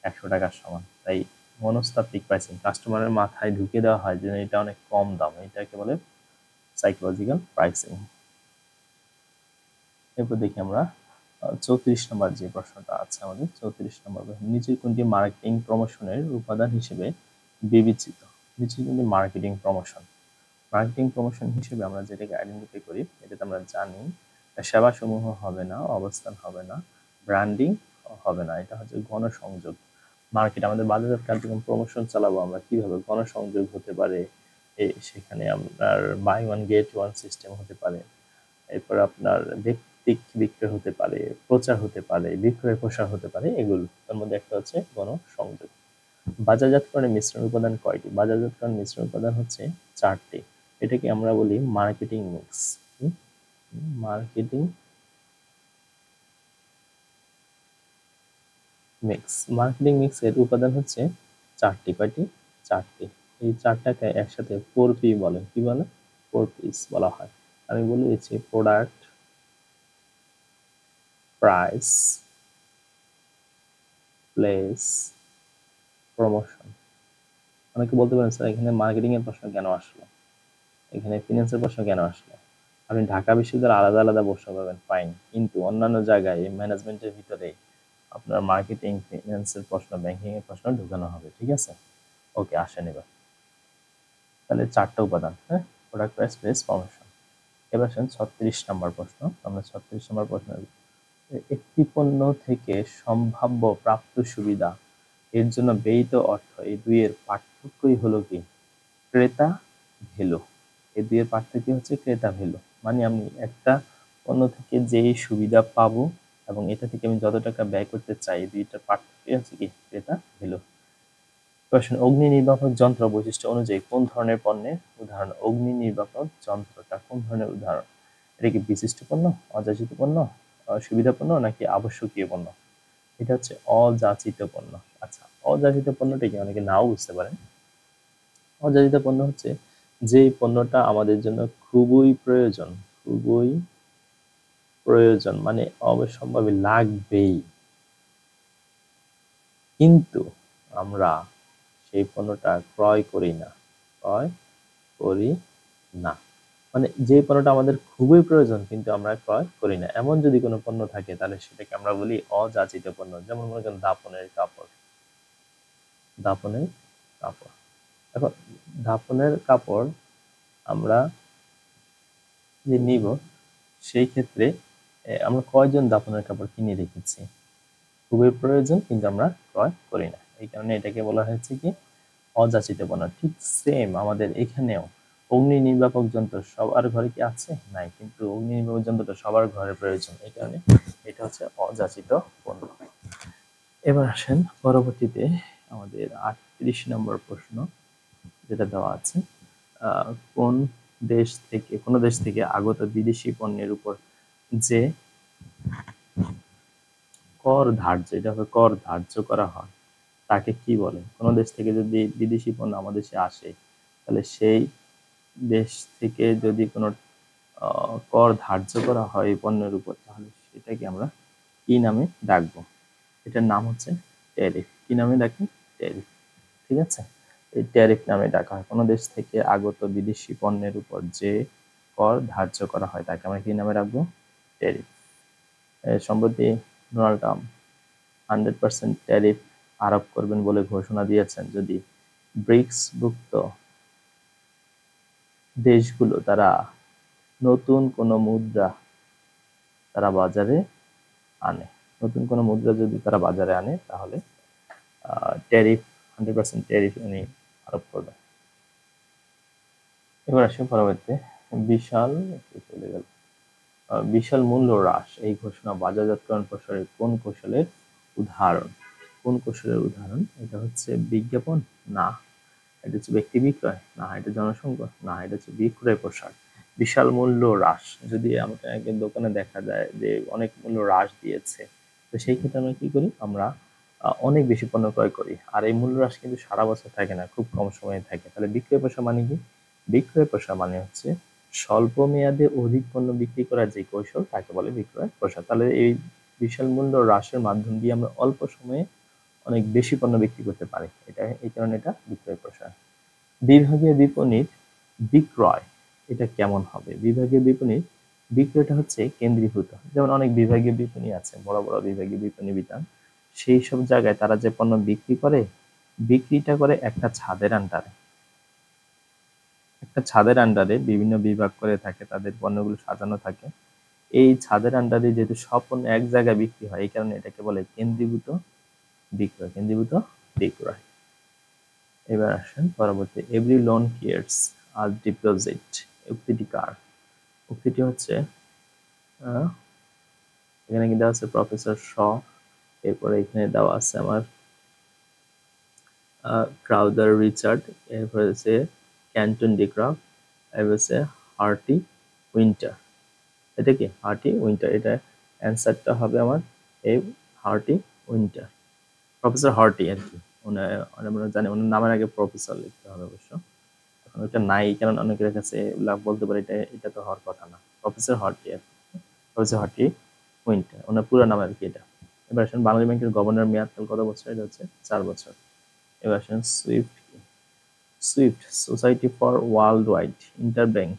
100 টাকার সমান। তাই মনস্তাত্ত্বিক প্রাইসিং, কাস্টমারের মাথায় ঢুকে দেওয়া হয় যে এটা অনেক কম দাম, এটাকে বলে সাইকোলজিক্যাল প্রাইসিং। এরপর দেখি আমরা 34 নম্বর যে প্রশ্নটা আছে আমাদের, 34 নম্বর নিচের কোনটি মার্কেটিং প্রমোশনের উপাদান হিসেবে বিবেচিত? নিচের কোনটি মার্কেটিং প্রমোশন? মার্কেটিং প্রমোশন হিসেবে আমরা যেটাকে আইডেন্টিফাই করি, এটাতে আমরা জানি সেবাসমূহ হবে না, অবস্থান হবে না, ব্র্যান্ডিং হবে না। এটা হচ্ছে গণসংযোগ। মার্কেট, আমাদের বাজারজাত কার্যক্রম প্রমোশন চালাবো আমরা কিভাবে, গণসংযোগ হতে পারে, সেখানে আপনার buy one get one system হতে পারে, এরপর আপনার ব্যক্তিক বিক্রয় হতে পারে, প্রচার হতে পারে, বিক্রয় প্রসার হতে পারে, এগুলো তার মধ্যে একটা হচ্ছে গণসংযোগ। বাজারজাতকরণের মিশ্রণ উপাদান কয়টি? বাজারজাতকরণ মিশ্রণ উপাদান হচ্ছে 4টি। এটাকে আমরা বলি marketing mix. Marketing mix. Marketing মিক্সের উপাদান হচ্ছে 4টি। কয়টি? 4টি। এই 4টাকে একসাথে 4P বলে। কি বলে? 4Ps বলা হয়। আমি বলে দিচ্ছি: প্রোডাক্ট, প্রাইস, প্লেস, প্রমোশন। অনেকে বলতে পারেন, স্যার এখানে মার্কেটিং এর প্রশ্ন কেন আসলো, এখানে ফিনান্সের প্রশ্ন কেন আসলো? আপনি ঢাকা বিশ্ববিদ্যালয়ে আলাদা আলাদা প্রশ্ন পাবেন, ফাইন, কিন্তু অন্যান্য জায়গায় ম্যানেজমেন্টের ভিতরে আপনার মার্কেটিং, ফিনান্সের প্রশ্ন, ব্যাংকিং এর প্রশ্ন ঢুকানো হবে। ঠিক আছে, ওকে, আসেন এবার। তাহলে 4টা উপাদান, হ্যাঁ, প্রোডাক্ট, প্রাইস, প্লেস, প্রমোশন। এবার আসেন 36 নম্বর প্রশ্ন। আমরা 36 নম্বর প্রশ্ন, একটি পণ্য থেকে সম্ভাব্য প্রাপ্ত সুবিধা, এর জন্য ব্যয়িত অর্থ, এই দুইয়ের পার্থক্যই হলো কি? ক্রেতা ভ্যালু। এই দুইয়ের পার্থক্য হচ্ছে ক্রেতা ভ্যালু। মানে আমি একটা পণ্য থেকে যেই সুবিধা পাবো এবং এটা থেকে আমি যত টাকা ব্যয় করতে চাই, এই দুইটার পার্থক্য হচ্ছে কি? ক্রেতা ভ্যালু। প্রশ্ন: অগ্নি নির্বাপক যন্ত্র বৈশিষ্ট্য অনুযায়ী কোন ধরনের পণ্যের উদাহরণ? অগ্নি নির্বাপক যন্ত্রটা কোন ধরনের উদাহরণ? এটা কি বিশিষ্ট পণ্য, অযাচিত পণ্য, সুবিধা পণ্য, নাকি আবশ্যকীয় পণ্য? এটা হচ্ছে অযাচিত পণ্য। আচ্ছা, অযাচিত পণ্যটা কি? অনেকে নাও বুঝতে পারেন। অযাচিত পণ্য হচ্ছে যেই পণ্যটা আমাদের জন্য খুবই প্রয়োজন, খুবই প্রয়োজন, মানে অবশ্যম্ভাবী লাগবেই, কিন্তু আমরা সেই পণ্যটা ক্রয় করি না। ক্রয় করি না মানে যে পণ্যটা আমাদের খুবই প্রয়োজন কিন্তু আমরা ক্রয় করি না, এমন যদি কোনো পণ্য থাকে তাহলে সেটাকে আমরা বলি অযাচিত পণ্য। যেমন মনে করেন দাপনের কাপড়। দাপনের কাপড়, এখন দাপনের কাপড় আমরা যে নিব, সেই ক্ষেত্রে আমরা কয়জন দাপনের কাপড় কিনে রেখেছি, খুবই প্রয়োজন কিন্তু আমরা ক্রয় করি না, এই কারণে এটাকে বলা হয়েছে কি? অযাচিত পণ্য। ঠিক সেম আমাদের এখানেও অগ্নি নির্বাপক যন্ত্র সবার ঘরে কি আছে? নাই, কিন্তু অগ্নি নির্বাপক যন্ত্রটা সবার ঘরে প্রয়োজন, এই কারণে এটা হচ্ছে অযাচিত পণ্য। এবার আসেন পরবর্তীতে আমাদের 38 নম্বর প্রশ্ন, যেটা দেওয়া আছে, কোন দেশ থেকে আগত বিদেশি পণ্যের উপর যে কর ধার্য, এটা হবে কর ধার্য করা হয়, তাকে কি বলে? কোনো দেশ থেকে যদি বিদেশি পণ্য আমাদের দেশে আসে, তাহলে সেই দেশ থেকে যদি কোনো কর ধার্য করা হয় এই পণ্যের উপর, তাহলে সেটাকে আমরা কি নামে ডাকবো? এটার নাম হচ্ছে ট্যারিফ। কি নামে ডাকি? ট্যারিফ। ঠিক আছে, এই ট্যারিফ নামে ডাকা হয়। কোনো দেশ থেকে আগত বিদেশি পণ্যের উপর যে কর ধার্য করা হয় তাকে আমরা কি নামে রাখবো? ট্যারিফ। সম্প্রতি ডোনাল্ড ট্রাম্প 100% ট্যারিফ আরোপ করবেন বলে ঘোষণা দিয়েছেন। যদি ব্রিক্সভুক্ত দেশগুলো তারা নতুন কোনো মুদ্রা তারা বাজারে আনে, নতুন কোনো মুদ্রা যদি তারা বাজারে আনে, তাহলে ট্যারিফ 100% ট্যারিফ উনি আরোপ করবেন। এবার আসি পরবর্তীতে, বিশাল চলে গেল বিশাল মূল্য হ্রাস এই ঘোষণা বাজারজাতকরণ প্রসারের কোন কৌশলের উদাহরণ? কোন কৌশলের উদাহরণ? এটা হচ্ছে বিজ্ঞাপন? না। এটা হচ্ছে ব্যক্তি বিক্রয়? না। এটা জনসংঘ? না। এটা হচ্ছে বিক্রয় প্রসার। বিশাল মূল্য হ্রাস, যদি আমাকে একজন দোকানে দেখা যায় যে অনেক মূল্য হ্রাস দিয়েছে, তো সেই ক্ষেত্রে আমরা কি করি? আমরা অনেক বেশি পণ্য ক্রয় করি। আর এই মূল্য হ্রাস কিন্তু সারা বছর থাকে না, খুব কম সময়ে থাকে। তাহলে বিক্রয় প্রসার মানে কি? বিক্রয় প্রসার মানে হচ্ছে স্বল্প মেয়াদে অধিক পণ্য বিক্রি করার যে কৌশল, তাকে বলে বিক্রয় প্রসার। তাহলে এই বিশাল মূল্য হ্রাসের মাধ্যম দিয়ে আমরা অল্প সময়ে অনেক বেশি পণ্য বিক্রি করতে পারি, এটা এই কারণে এটা বিক্রয় প্রসার। বিভাগীয় বিপণীর বিক্রয় এটা কেমন হবে? বিভাগীয় বিপণীর বিক্রয়টা হচ্ছে কেন্দ্রীভূত। যেমন অনেক বিভাগীয় বিপণী আছে, বড় বড় বিভাগীয় বিপণী বিতান, সেই সব জায়গায় তারা যে পণ্য বিক্রি করে, বিক্রিটা করে একটা ছাদের আন্ডারে। একটা ছাদের আন্ডারে বিভিন্ন বিভাগ করে থাকে, তাদের পণ্যগুলো সাজানো থাকে। এই ছাদের আন্ডারে যেহেতু সব পণ্য এক জায়গায় বিক্রি হয়, এই কারণে এটাকে বলে কেন্দ্রীভূত বিক্রয়। কেন্দ্রীভূত বিক্রয়। এবার আসেন পরবর্তী, every loan creates a deposit. উক্তিটি কার? উক্তিটি হচ্ছে এখানে কি দেওয়া আছে প্রফেসর শ, এরপরে এখানে দেওয়া আছে আমার ক্রাউদার রিচার্ড, এরপরে হচ্ছে ক্যান্টন ডিক্রাফ, এরপর হচ্ছে হার্টি উইন্টার। এটা কি হার্টি উইন্টার, এটা অ্যান্সারটা হবে আমার এই হার্টি উইন্টার, প্রফেসর হার্টি আর কি। আমরা জানি ওনার নামের আগে প্রফেসর লিখতে হবে অবশ্য, এখন ওটা নাই কারণ অনেকের কাছে বলতে পারে এটা তো হওয়ার কথা না। প্রফেসর হার্টি আর কি, প্রফেসর হার্টি উইন্টার, ওনার পুরো নাম আর কি এটা। এবার আসেন বাংলাদেশ ব্যাংকের গভর্নর মেয়াদকাল কত বছর? এটা হচ্ছে 4 বছর। এবার আসেন Swift. Swift society for world wide interbank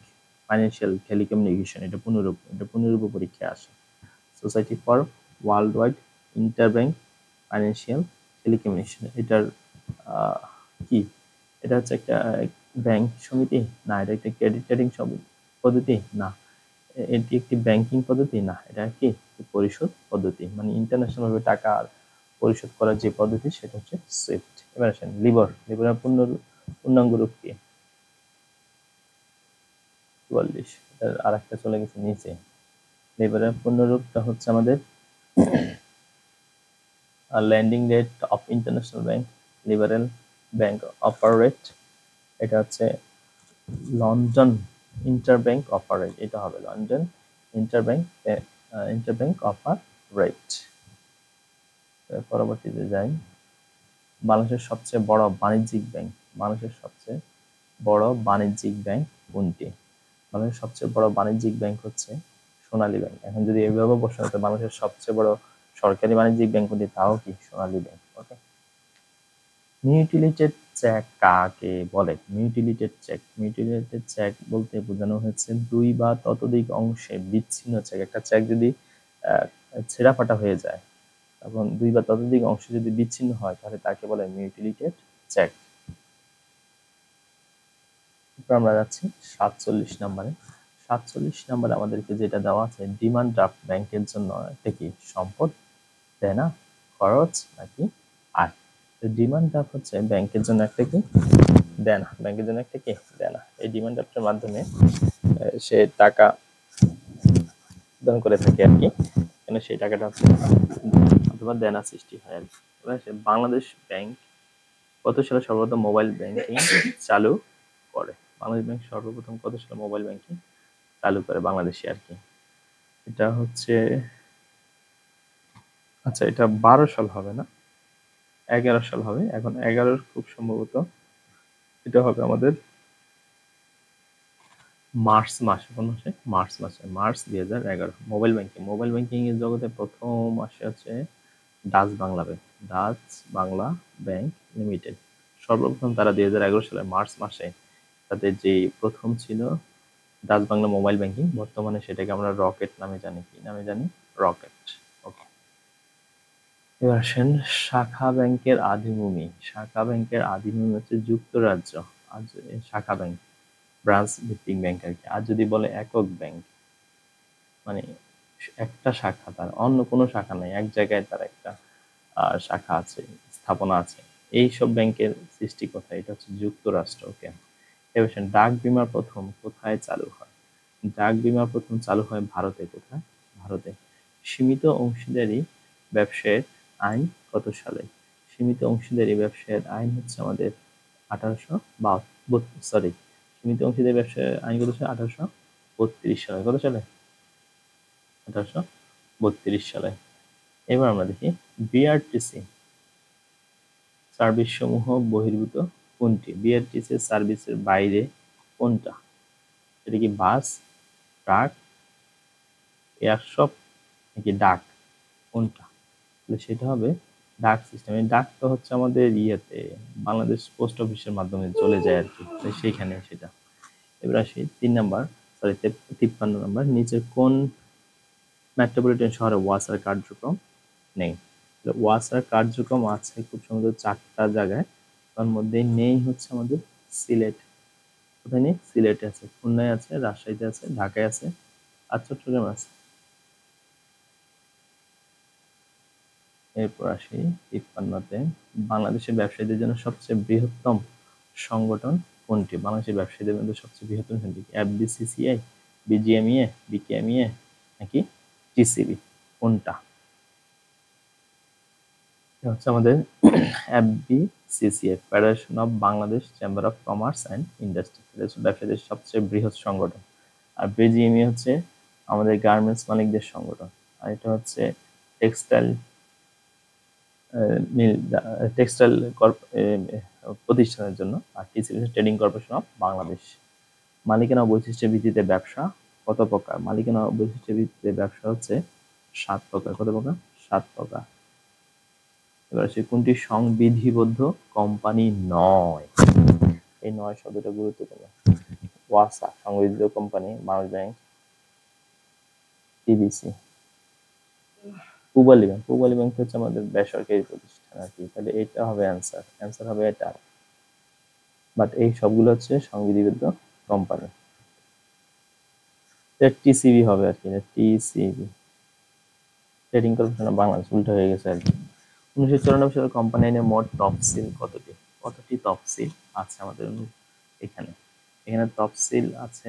financial telecommunication, এটা পুনরূপ পরীক্ষায় আসে। Society for world wide interbank financial telecommunication, এটার কি? এটা হচ্ছে একটা ব্যাংক সমিতি না, এটা একটা ক্রেডিট রেটিং পদ্ধতি না, এটি একটি ব্যাংকিং পদ্ধতি না, এটা কি পরিশোধ পদ্ধতি, মানে ইন্টারন্যাশনাল ভাবে টাকা পরিশোধ করার যে পদ্ধতি সেটা হচ্ছে সুইফট। এবার আসেন লিবর। লিবরের পূর্ণাঙ্গ রূপ কি? 44, এটার আরেকটা চলে গেছে নিচে। লিবরের পূর্ণরূপটা হচ্ছে আমাদের landing rate of international bank liberal bank offer rate, এটা হচ্ছে লন্ডন ইন্টারব্যাংক অফার রেট, এটা হবে লন্ডন ইন্টারব্যাংক অফার রেট। পরবর্তীতে যাই, বাংলাদেশের সবচেয়ে বড় বাণিজ্যিক ব্যাংক। বাংলাদেশের সবচেয়ে বড় বাণিজ্যিক ব্যাংক কোনটি? বাংলাদেশের সবচেয়ে বড় বাণিজ্যিক ব্যাংক হচ্ছে সোনালী ব্যাংক। এখন যদি এইভাবে প্রশ্ন হতো বাংলাদেশের সবচেয়ে বড় সরকারি বাণিজ্যিক ব্যাংক কোনটি, তাও কি সোনালী ব্যাংক। ওকে। মিউটিলেটেড চেক কাকে বলে? মিউটিলেটেড চেক বলতে বোঝানো হয়েছে দুই বা ততোধিক অংশে বিচ্ছিন্ন চেক। একটা চেক যদি ছেঁড়া ফাটা হয়ে যায়, তখন দুই বা ততোধিক অংশে যদি বিচ্ছিন্ন হয়, তাহলে তাকে বলে মিউটিলেটেড চেক। আমরা যাচ্ছি 47 নম্বরে। 47 নম্বরে আমাদেরকে যেটা দেওয়া আছে, ডিমান্ড ড্রাফট ব্যাংকের জন্য একটা কি সম্পদ, দেনা, খরচ নাকি আয়? ডিমান্ড ড্রাফট হচ্ছে ব্যাংকের জন্য একটা কি দেনা, ব্যাংকের জন্য একটা কি দেনা। এই ডিমান্ড ড্রাফটের মাধ্যমে সে টাকা প্রদান করে থাকে আর কি, কেন সেই টাকাটা হচ্ছে অথবা দেনা সৃষ্টি হয় আর কি। এবার বাংলাদেশ ব্যাংক কত সালে সর্বপ্রথম মোবাইল ব্যাংকিং চালু করে? বাংলাদেশ ব্যাংক সর্বপ্রথম কত সালে মোবাইল ব্যাংকিং চালু করে বাংলাদেশে আর কি? এটা হচ্ছে, আচ্ছা এটা 12 সাল হবে না, 11 সাল হবে। এখন 11 খুব সম্ভবত এটা হবে আমাদের মার্চ মাসে। কোন মাসে? মার্চ মাসে, মার্চ 2011। মোবাইল ব্যাংকিং এর জগতে প্রথম আসে হচ্ছে Dutch Bangla bank, Dutch Bangla bank limited. সর্বপ্রথম তারা 2011 সালে মার্চ মাসে তাদের যে প্রথম ছিল ডাচ বাংলা মোবাইল ব্যাংকিং, বর্তমানে সেটাকে আমরা রকেট নামে জানি। কি নামে জানি? রকেট। ওকে। এবার আসেন শাখা ব্যাংকের আদিভূমি। শাখা ব্যাংকের আদিভূমি হচ্ছে যুক্তরাজ্য। আর শাখা ব্যাংক ব্রাঞ্চ ভিত্তিক ব্যাংক আর কি। আর যদি বলে একক ব্যাংক, মানে একটা শাখা, তার অন্য কোনো শাখা নাই, এক জায়গায় তার একটা শাখা আছে, স্থাপনা আছে, এইসব ব্যাংকের সৃষ্টি কোথায়? এটা হচ্ছে যুক্তরাষ্ট্র। ওকে। এবার ডাক বিমা প্রথম কোথায় চালু হয়? ডাক বিমা প্রথম চালু হয় ভারতে। কোথায়? ভারতে। সীমিত অংশীদারি ব্যবসায়ের আইন কত সালে? সীমিত অংশীদারি ব্যবসায়ের আইন হচ্ছে আমাদের 1832, সরি, সীমিত অংশীদারি ব্যবসায়ের আইন কত সালে? 1832 সালে। কত সালে? 1832 সালে। এবার আমরা দেখি বিআরটিসি সার্ভিস সমূহ বহির্ভূত কোনটি? বিআরটিসি সার্ভিসের বাইরে কোনটা? এটা কি বাস, ট্রাক, এয়ারশপ নাকি ডাক? কোনটা? তাহলে সেটা হবে ডাক সিস্টেম। এই ডাকটা হচ্ছে আমাদের ইয়েতে বাংলাদেশ পোস্ট অফিসের মাধ্যমে চলে যায় আর কি, সেইখানে সেটা। এবার আসি 3 নাম্বার, সরি 53 নাম্বার, নিচের কোন মেট্রোপলিটন শহরে ওয়াসার কার্যক্রম নেই? ওয়াসার কার্যক্রম আছে খুব সম্ভবত 4টা জায়গায়, তার মধ্যে নেই হচ্ছে আমাদের সিলেট। কোথায় নেই? সিলেটে আছে, খুলনায় আছে, রাজশাহীতে আছে, ঢাকায় আছে, আর চট্টগ্রামে আছে। এরপর আসি 53তে, বাংলাদেশের ব্যবসায়ীদের জন্য সবচেয়ে বৃহত্তম সংগঠন কোনটি? বাংলাদেশের ব্যবসায়ীদের মধ্যে সবচেয়ে বৃহত্তম সংগঠন এফবিসিসিআই, বিজিএমইএ, বিকেএমইএ নাকি টিসিবি, কোনটা? এটা হচ্ছে আমাদের FBCCI, federation of Bangladesh chamber of commerce and industry. এটা হচ্ছে ব্যবসায়ীদের সবচেয়ে বৃহৎ সংগঠন। আর বিজিএমইএ হচ্ছে আমাদের গার্মেন্টস মালিকদের সংগঠন। আর এটা হচ্ছে টেক্সটাইল টেক্সটাইল প্রতিষ্ঠানের জন্য। আর TCB trading corporation of Bangladesh. মালিকানা ও বৈশিষ্ট্যের ভিত্তিতে ব্যবসা কত প্রকার? মালিকানা ও বৈশিষ্ট্যের ভিত্তিতে ব্যবসা হচ্ছে 7 প্রকার। কত প্রকার? 7 প্রকার। এবার আসে কোনটি সংবিধিবদ্ধ কোম্পানি নয়? এই নয় শব্দটা গুরুত্বপূর্ণ। ওয়াসা সংবিধিবদ্ধ company, Bangladesh bank, TBC. Pubali bank, Pubali bank হচ্ছে আমাদের বেসরকারি প্রতিষ্ঠান আর কি। তাহলে এটা হবে অ্যান্সার হবে এটা। বাট এই সবগুলো হচ্ছে সংবিধিবদ্ধ কোম্পানি। টিসিবি হবে আর কি, TCB trading corporation of Bangladesh, উল্টো হয়ে গেছে আর কি। 1994 সালে কোম্পানি আইনে মোট তফসিল কতটি? কতটি তফসিল আছে আমাদের এখানে? এখানে তফসিল আছে,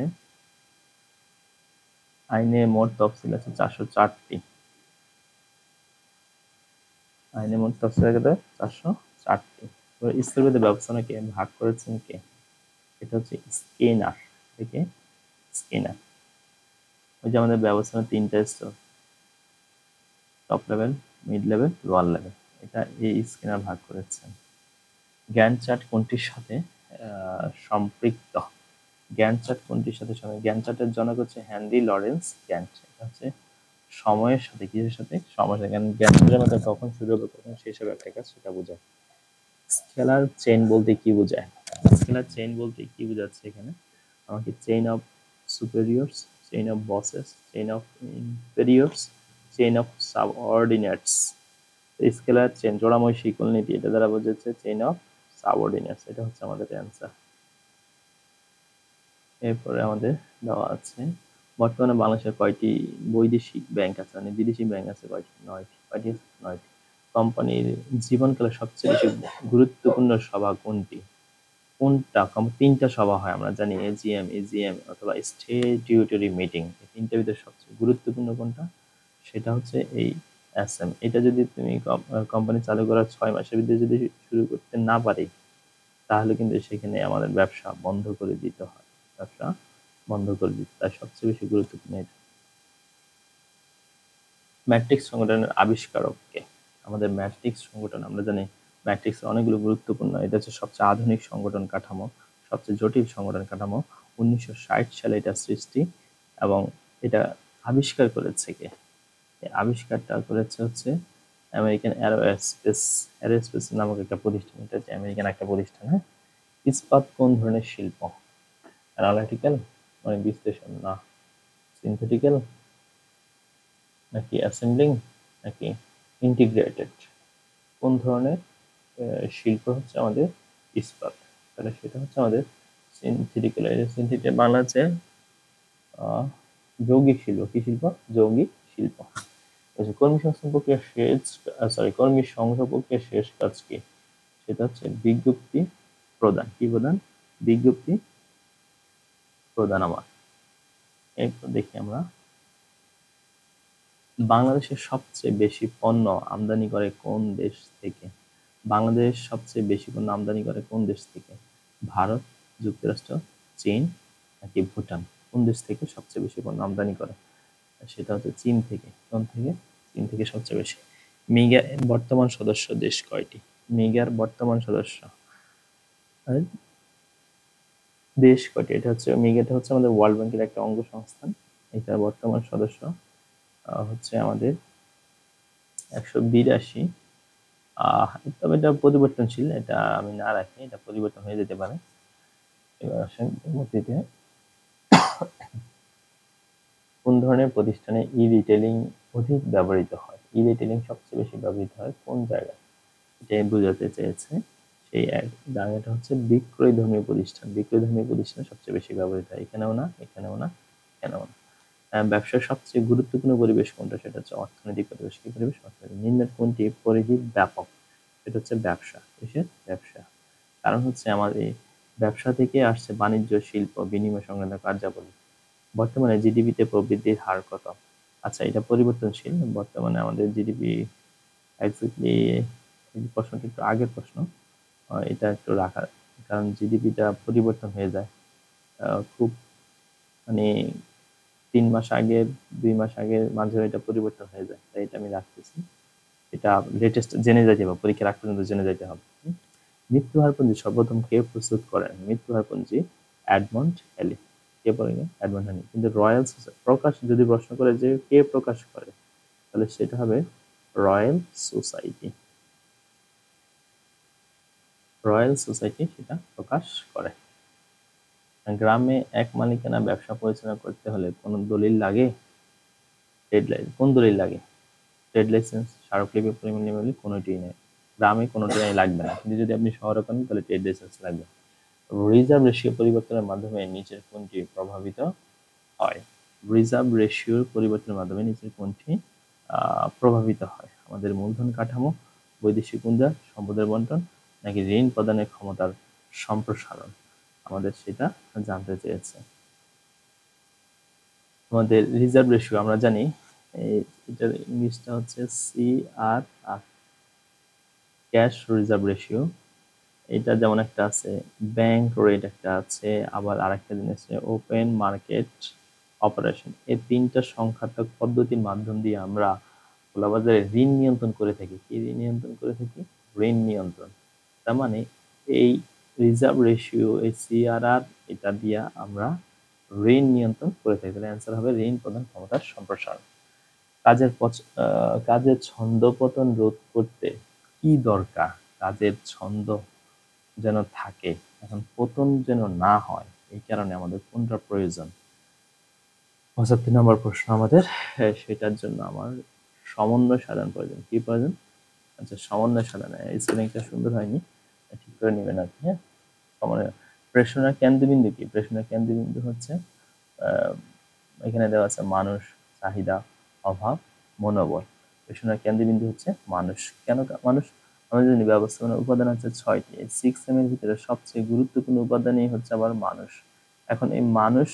আইনে মোট তফসিল আছে 404টি। আইনে মোট তফসিল আছে 404টি। স্থলবেদে ব্যবস্থাপনাকে ভাগ করেছেন কে? এটা হচ্ছে স্কিনার। থেকে স্কিনার। ওই যে আমাদের ব্যবস্থাপনা 3টা স্তর, top level, mid level, lower level, এটা এই স্কিনার ভাগ করেছেন। গ্যান্ট চার্ট কোনটির সাথে সম্পৃক্ত? গ্যান্ট চার্ট কোনটির সাথে সম্পৃক্ত? গ্যান্ট চার্টের জনক হচ্ছে হেনরি লরেন্স গ্যান্ট। এটা হচ্ছে সময়ের সাথে, কিসের সাথে? সময়ের সাথে। গ্যান্ট চার্টের মধ্যে কখন শুরু হবে কখন শেষ হবে একটা কাজ, সেটা বোঝায়। স্কেলার চেইন বলতে কি বোঝায়? স্কেলার চেইন বলতে কি বোঝাচ্ছে এখানে? আমাকে chain of superiors, chain of bosses, chain of inferiors, chain of subordinates. Scalar chain, জোড়াময় শিকল নীতি, এটা দ্বারা বোঝাচ্ছে চেইন অফ সাবঅর্ডিনেটস। এটা হচ্ছে আমাদের অ্যান্সার। এরপরে আমাদের দেওয়া আছে বর্তমানে বাংলাদেশের কয়টি বৈদেশিক ব্যাংক আছে? মানে বিদেশি ব্যাংক আছে কয়টি? 9টি। কয়টি? 9টি। কোম্পানির জীবনকালে সবচেয়ে বেশি গুরুত্বপূর্ণ সভা কোনটি? কোনটা? 3টা সভা হয় আমরা জানি, এজিএম, এজিএম অথবা স্ট্যাটিউটরি মিটিং। এই 3টার ভিতরে সবচেয়ে গুরুত্বপূর্ণ কোনটা? সেটা হচ্ছে এই এসএম। এটা যদি তুমি কোম্পানি চালু করার 6 মাসের ভিতরে যদি শুরু করতে না পারি, তাহলে কিন্তু সেখানে আমাদের ব্যবসা বন্ধ করে দিতে হয়। ব্যবসা বন্ধ করে দিতে, তাই সবচেয়ে বেশি গুরুত্বপূর্ণ এটা। ম্যাট্রিক্স সংগঠনের আবিষ্কারক কে? আমাদের ম্যাট্রিক্স সংগঠন, আমরা জানি ম্যাট্রিক্স অনেকগুলো গুরুত্বপূর্ণ। এটা হচ্ছে সবচেয়ে আধুনিক সংগঠন কাঠামো, সবচেয়ে জটিল সংগঠন কাঠামো। 1960 সালে এটা সৃষ্টি এবং এটা আবিষ্কার করেছে কে? এই আবিষ্কারটা করেছে হচ্ছে আমেরিকান অ্যারোস্পেস নামক একটা প্রতিষ্ঠান। এটা হচ্ছে আমেরিকান একটা প্রতিষ্ঠান। হ্যাঁ। ইস্পাত কোন ধরনের শিল্প? অ্যানালিটিক্যাল, মানে বিশ্লেষণ, না সিনথেটিক্যাল, নাকি অ্যাসেম্বলিং, নাকি ইন্টিগ্রেটেড? কোন ধরনের শিল্প হচ্ছে আমাদের ইস্পাত? তাহলে সেটা হচ্ছে আমাদের সিনথেটিক্যাল। সিনথেটিক্যাল বাংলা হচ্ছে যৌগিক শিল্প। কি শিল্প? যৌগিক শিল্প। কর্মী সংস্থান প্রক্রিয়া শেষ, কর্মী সংগ্রহ প্রক্রিয়া শেষ কাজ কি? সেটা হচ্ছে বিজ্ঞপ্তি প্রদান। কি প্রদান? বিজ্ঞপ্তি প্রদান। আমার এরপর দেখি আমরা, বাংলাদেশের সবচেয়ে বেশি পণ্য আমদানি করে কোন দেশ থেকে? বাংলাদেশ সবচেয়ে বেশি পণ্য আমদানি করে কোন দেশ থেকে? ভারত, যুক্তরাষ্ট্র, চীন নাকি ভুটান? কোন দেশ থেকে সবচেয়ে বেশি পণ্য আমদানি করে? সেটা হচ্ছে চীন থেকে। কোন থেকে? চীন থেকে সবচেয়ে বেশি। মিগা বর্তমান সদস্য দেশ কয়টি? মিগার বর্তমান সদস্য দেশ কয়টি? এটা হচ্ছে মিগাটা হচ্ছে আমাদের ওয়ার্ল্ড ব্যাংকের একটা অঙ্গ সংস্থান। এটার বর্তমান সদস্য হচ্ছে আমাদের 182। তবে এটা পরিবর্তনশীল, এটা আমি না রাখি, এটা পরিবর্তন হয়ে যেতে পারে। এবার আসেন পরবর্তীতে, কোন ধরনের প্রতিষ্ঠানে ই রিটেলিং অধিক ব্যবহৃত হয়? ই রিটেলিং সবচেয়ে বেশি ব্যবহৃত হয় কোন জায়গায়? এটাই বোঝাতে চেয়েছে। সেই এক জায়গাটা হচ্ছে বিক্রয়ধর্মী প্রতিষ্ঠান। বিক্রয়ধর্মী প্রতিষ্ঠানে সবচেয়ে বেশি ব্যবহৃত হয়। এখানেও না, এখানেও না, এখানেও না। ব্যবসার সবচেয়ে গুরুত্বপূর্ণ পরিবেশ কোনটা? সেটা হচ্ছে অর্থনৈতিক পরিবেশ। কি পরিবেশ? অর্থনৈতিক। নিম্নের কোনটি পরিধি ব্যাপক? সেটা হচ্ছে ব্যবসা। কিসের? ব্যবসা। কারণ হচ্ছে আমার এই ব্যবসা থেকে আসছে বাণিজ্য, শিল্প, বিনিময় সংক্রান্ত কার্যাবলী। বর্তমানে জিডিপিতে প্রবৃদ্ধির হার কত? আচ্ছা, এটা পরিবর্তনশীল। বর্তমানে আমাদের জিডিপি এক্সাক্টলি, এই প্রশ্নটা একটু আগের প্রশ্ন, এটা একটু রাখা, কারণ জিডিপিটা পরিবর্তন হয়ে যায় খুব, মানে 3 মাস আগের, 2 মাস আগের মাঝে এটা পরিবর্তন হয়ে যায়, তাই এটা আমি রাখতেছি। এটা লেটেস্ট জেনে যাইতে হবে, পরীক্ষার আগ পর্যন্ত জেনে যাইতে হবে। মৃত্যু হারপঞ্জি সর্বপ্রথম কে প্রস্তুত করেন? মৃত্যু হারপঞ্জি এডমন্ড হ্যালি। কে বলেন? Edmund Halley. কিন্তু রয়্যাল প্রকাশ যদি প্রশ্ন করে যে কে প্রকাশ করে, তাহলে সেটা হবে রয়্যাল সোসাইটি। রয়্যাল সোসাইটি সেটা প্রকাশ করে। গ্রামে এক মালিকানা ব্যবসা পরিচালনা করতে হলে কোন দলিল লাগে? Trade licence. কোন দলিল লাগে? ট্রেড লাইসেন্স, স্মারকলিপি, পরিমাণ নিয়মাবলী, কোনোটিই নেই। গ্রামে কোনোটাই লাগবে না, কিন্তু যদি আপনি শহরে করেন তাহলে ট্রেড লাইসেন্স লাগবে। রিজার্ভ রেশিও পরিবর্তনের মাধ্যমে নিচের কোনটি প্রভাবিত হয়? রিজার্ভ রেশিওর পরিবর্তনের মাধ্যমে নিচের কোনটি প্রভাবিত হয়? আমাদের মূলধন কাঠামো, বৈদেশিক মুদ্রা, সম্পদের বন্টন, নাকি ঋণ প্রদানের ক্ষমতার সম্প্রসারণ? আমাদের সেটা জানতে চেয়েছে। আমাদের রিজার্ভ রেশিও আমরা জানি, এটার ইংলিশটা হচ্ছে CRR, ক্যাশ রিজার্ভ রেশিও। এটা যেমন একটা আছে ব্যাংক রেট, একটা আছে, আবার আরেকটা জিনিস আছে ওপেন মার্কেট অপারেশন। এই 3টা সংখ্যাত্মক পদ্ধতির মাধ্যম দিয়ে আমরা খোলাবাজারে ঋণ নিয়ন্ত্রণ করে থাকি। কি ঋণ নিয়ন্ত্রণ করে থাকি? ঋণ নিয়ন্ত্রণ। তার মানে এই রিজার্ভ রেশিও, এই CRR, এটা দিয়ে আমরা ঋণ নিয়ন্ত্রণ করে থাকি। তাহলে অ্যান্সার হবে ঋণ প্রদান ক্ষমতার সম্প্রসারণ। কাজের ছন্দপতন রোধ করতে কি দরকার? কাজের ছন্দ যেন থাকে, এখন পতন যেন না হয়, এই কারণে আমাদের কোনটা প্রয়োজন? 75 নম্বর প্রশ্ন আমাদের, সেটার জন্য আমার সমন্বয় সাধন প্রয়োজন। কি প্রয়োজন? আচ্ছা, সমন্বয় সাধন। স্পেলিংটা সুন্দর হয়নি, ঠিক করে নেবেন আপনি। হ্যাঁ, সমন্বয়। প্রেষণার কেন্দ্রবিন্দু কি? প্রেষণার কেন্দ্রবিন্দু হচ্ছে এখানে দেওয়া আছে মানুষ, চাহিদা, অভাব, মনোবল। প্রেষণার কেন্দ্রবিন্দু হচ্ছে মানুষ। কেন মানুষ? আমাদের জন্য ব্যবস্থাপনার উপাদান হচ্ছে 6টি। এই 6M এর ভিতরে সবচেয়ে গুরুত্বপূর্ণ উপাদানই হচ্ছে আবার মানুষ। এখন এই মানুষ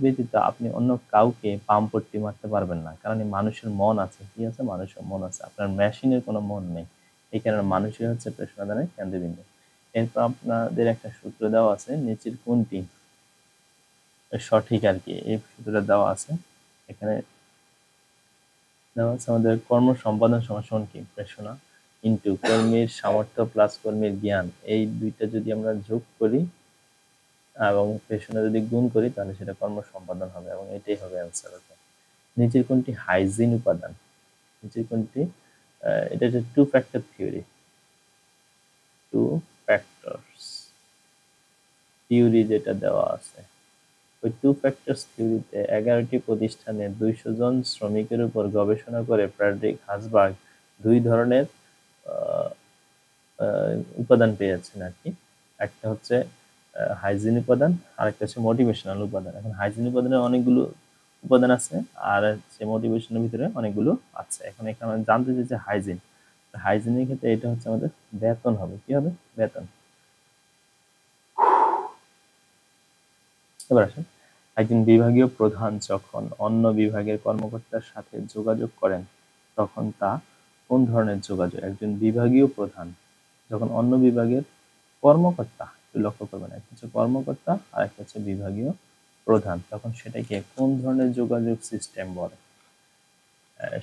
ব্যতীত আপনি অন্য কাউকে পাম্পট্টি মারতে পারবেন না, কারণ এই মানুষের মন আছে। কি আছে? মানুষের মন আছে। আপনার মেশিনের কোনো মন নেই। এই কারণে মানুষই হচ্ছে প্রেষণাদানের কেন্দ্রবিন্দু। এরপর আপনাদের একটা সূত্র দেওয়া আছে, নিচের কোনটি সঠিক আর কি, এই সূত্রটা দেওয়া আছে। এখানে দেওয়া আছে আমাদের কর্ম সম্পাদন সমান কি? প্রেষণা ইন্টু কর্মীর সামর্থ্য প্লাস কর্মীর জ্ঞান, এই দুইটা যদি আমরা যোগ করি এবং প্রেষণা যদি গুণ করি, তাহলে সেটা কর্ম সম্পাদন হবে, এবং এটাই হবে অ্যান্সার। নিচের কোনটি হাইজিন উপাদান? নিচের কোনটি? এটা হচ্ছে two factor theory. Two factors theory যেটা দেওয়া আছে, ওই টু ফ্যাক্টরস থিওরিতে 11টি প্রতিষ্ঠানের 200 জন শ্রমিকের উপর গবেষণা করে ফ্রেডরিক হাসবার্গ 2 ধরনের উপাদান পেয়েছেন আর কি। একটা হচ্ছে হাইজিন উপাদান, আর একটা হচ্ছে মোটিভেশনাল উপাদান। এখন হাইজিন উপাদানের অনেকগুলো উপাদান আছে, আর হচ্ছে মোটিভেশনের ভিতরে অনেকগুলো আছে। এখন এখানে জানতে চাইছে হাইজিন। হাইজিনের ক্ষেত্রে এটা হচ্ছে আমাদের বেতন হবে। কি হবে? বেতন। এবার আসেন, একজন বিভাগীয় প্রধান যখন অন্য বিভাগের কর্মকর্তার সাথে যোগাযোগ করেন, তখন তা কোন ধরনের যোগাযোগ? একজন বিভাগীয় প্রধান যখন অন্য বিভাগের কর্মকর্তা, লক্ষ্য করবেন, একটা হচ্ছে কর্মকর্তা আর একটা হচ্ছে বিভাগীয় প্রধান, তখন সেটাকে কোন ধরনের যোগাযোগ সিস্টেম বলে?